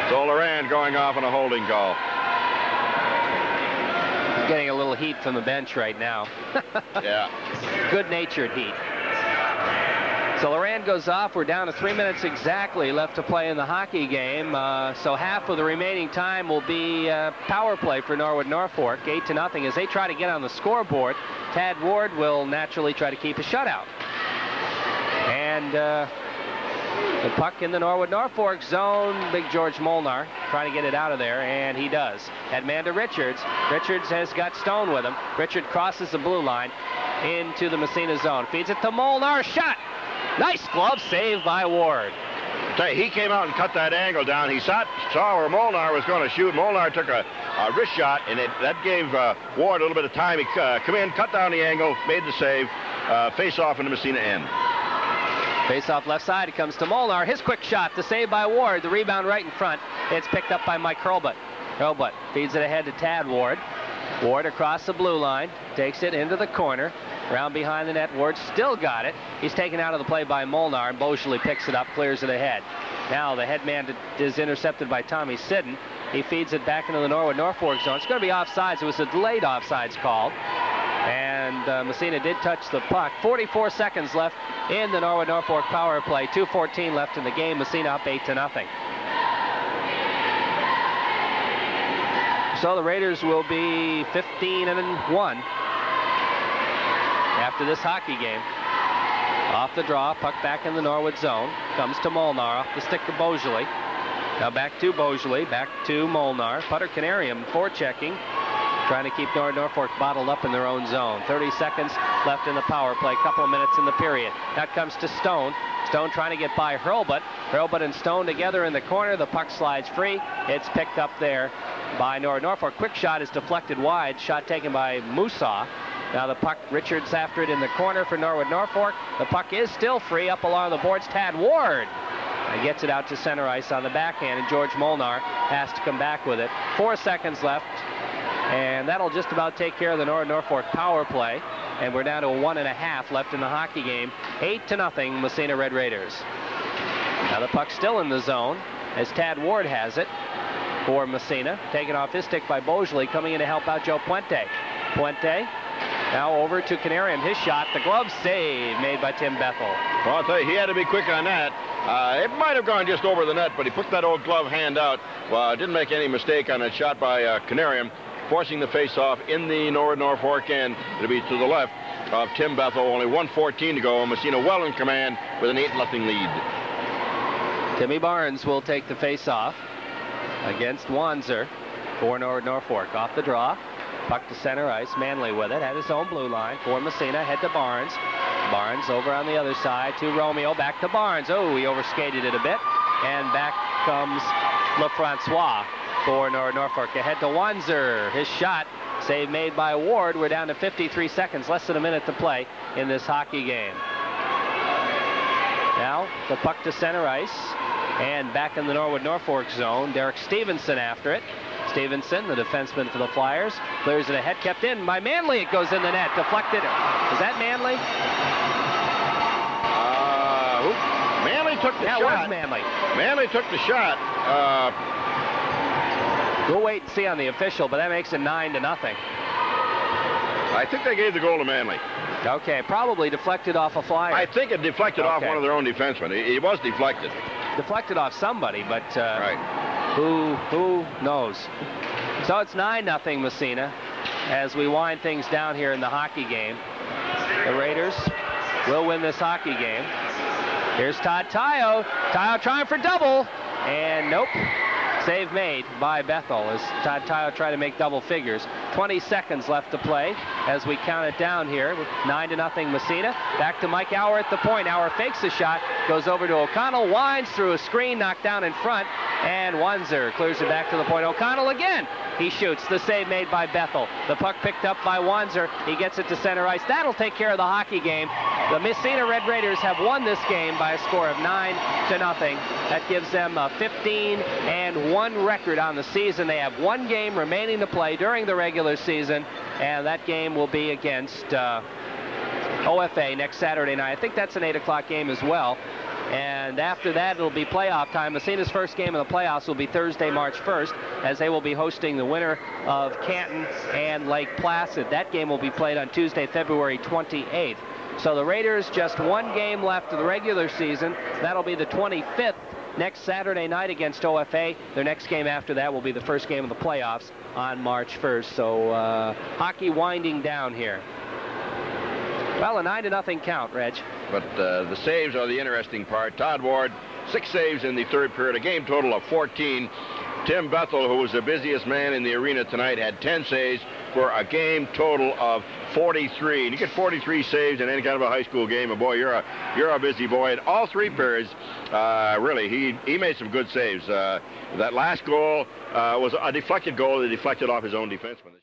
A: So Loran going off on a holding call.
B: Getting a little little heat from the bench right now.
A: Yeah.
B: Good-natured heat. So Loran goes off. We're down to 3 minutes exactly left to play in the hockey game. So half of the remaining time will be power play for Norwood Norfolk. 8-0 as they try to get on the scoreboard. Tad Ward will naturally try to keep a shutout. And the puck in the Norwood Norfolk zone. Big George Molnar trying to get it out of there, and he does. Headman to Richards. Richards has got Stone with him. Richard crosses the blue line into the Massena zone. Feeds it to Molnar. Shot! Nice glove save by Ward.
A: He came out and cut that angle down. He saw where Molnar was going to shoot. Molnar took a wrist shot, and that gave Ward a little bit of time. He come in, cut down the angle, made the save, face off in the Massena end.
B: Face off left side. It comes to Molnar. His quick shot. The save by Ward. The rebound right in front. It's picked up by Mike Hurlbut. Hurlbut feeds it ahead to Tad Ward. Ward across the blue line. Takes it into the corner. Round behind the net. Ward still got it. He's taken out of the play by Molnar, and Boschley picks it up, clears it ahead. Now the headman is intercepted by Tommy Sidden. He feeds it back into the Norwood Norfolk zone. It's going to be offsides. It was a delayed offsides call. And Massena did touch the puck. 44 seconds left in the Norwood Norfolk power play. 2:14 left in the game. Massena up 8-0. So the Raiders will be 15-1 after this hockey game. Off the draw, puck back in the Norwood zone. Comes to Molnar off the stick to Boschley. Now back to Boschley, back to Molnar. Putter Canarium forechecking, trying to keep Norwood Norfolk bottled up in their own zone. 30 seconds left in the power play, couple of minutes in the period. That comes to Stone. Stone trying to get by Hurlbut. Hurlbut and Stone together in the corner. The puck slides free. It's picked up there by Norwood Norfolk. Quick shot is deflected wide. Shot taken by Musa. Now the puck, Richards after it in the corner for Norwood Norfolk. The puck is still free up along the boards. Tad Ward gets it out to center ice on the backhand, and George Molnar has to come back with it. 4 seconds left, and that'll just about take care of the Norwood Norfolk power play. And we're down to 1.5 left in the hockey game. 8-0 Massena Red Raiders. Now the puck's still in the zone as Tad Ward has it for Massena. Taken off his stick by Boschley, coming in to help out Joe Puente. Puente now over to Canarium. His shot, the glove save made by Tim Bethel.
A: Well, I'll tell you, he had to be quick on that. It might have gone just over the net, but he put that old glove hand out. Well, didn't make any mistake on that shot by Canarium, forcing the face-off in the Norwood Norfolk end. It'll be to the left of Tim Bethel. Only 1:14 to go. Massena well in command with an 8-0 lead.
B: Timmy Barnes will take the face-off against Wanzer for Norwood Norfolk. Off the draw. Puck to center ice. Manley with it at his own blue line for Massena. Head to Barnes. Barnes over on the other side to Romeo. Back to Barnes. Oh, he overskated it a bit. And back comes LeFrancois for Norwood Norfolk. Ahead to Wanzer. His shot. Save made by Ward. We're down to 53 seconds. Less than a minute to play in this hockey game. Now the puck to center ice. And back in the Norwood Norfolk zone. Derek Stevenson after it. Stevenson, the defenseman for the Flyers, clears it ahead, kept in by Manley. It goes in the net, deflected. Is that Manley?
A: Manley took the shot.
B: That was Manley.
A: Manley took the shot.
B: We'll wait and see on the official, but that makes it 9-0.
A: I think they gave the goal to Manley.
B: Okay, probably deflected off a Flyer.
A: I think it deflected off one of their own defensemen. He was deflected.
B: Deflected off somebody, but
A: right.
B: Who knows? So it's 9-0 Massena as we wind things down here in the hockey game. The Raiders will win this hockey game. Here's Todd Tayo. Tayo trying for double, and nope. Save made by Bethel as Todd Tayo tried to make double figures. 20 seconds left to play as we count it down here with 9-0 Massena. Back to Mike Auer at the point. Auer fakes the shot, goes over to O'Connell, winds through a screen, knocked down in front, and Wanzer clears it back to the point. O'Connell again. He shoots. The save made by Bethel. The puck picked up by Wanzer. He gets it to center ice. That'll take care of the hockey game. The Massena Red Raiders have won this game by a score of 9-0. That gives them a 15-1 record on the season. They have one game remaining to play during the regular season, and that game will be against OFA next Saturday night. I think that's an 8 o'clock game as well. And after that, it'll be playoff time. Massena's first game of the playoffs will be Thursday, March 1st, as they will be hosting the winner of Canton and Lake Placid. That game will be played on Tuesday, February 28th. So the Raiders just one game left of the regular season. That'll be the 25th next Saturday night against OFA. Their next game after that will be the first game of the playoffs on March 1st. So hockey winding down here. Well, a 9-0 count, Reg.
A: But the saves are the interesting part. Todd Ward, 6 saves in the third period, a game total of 14. Tim Bethel, who was the busiest man in the arena tonight, had 10 saves for a game total of 43. And you get 43 saves in any kind of a high school game, and boy, you're a busy boy. In all 3 periods, really, he made some good saves. That last goal was a deflected goal that deflected off his own defenseman.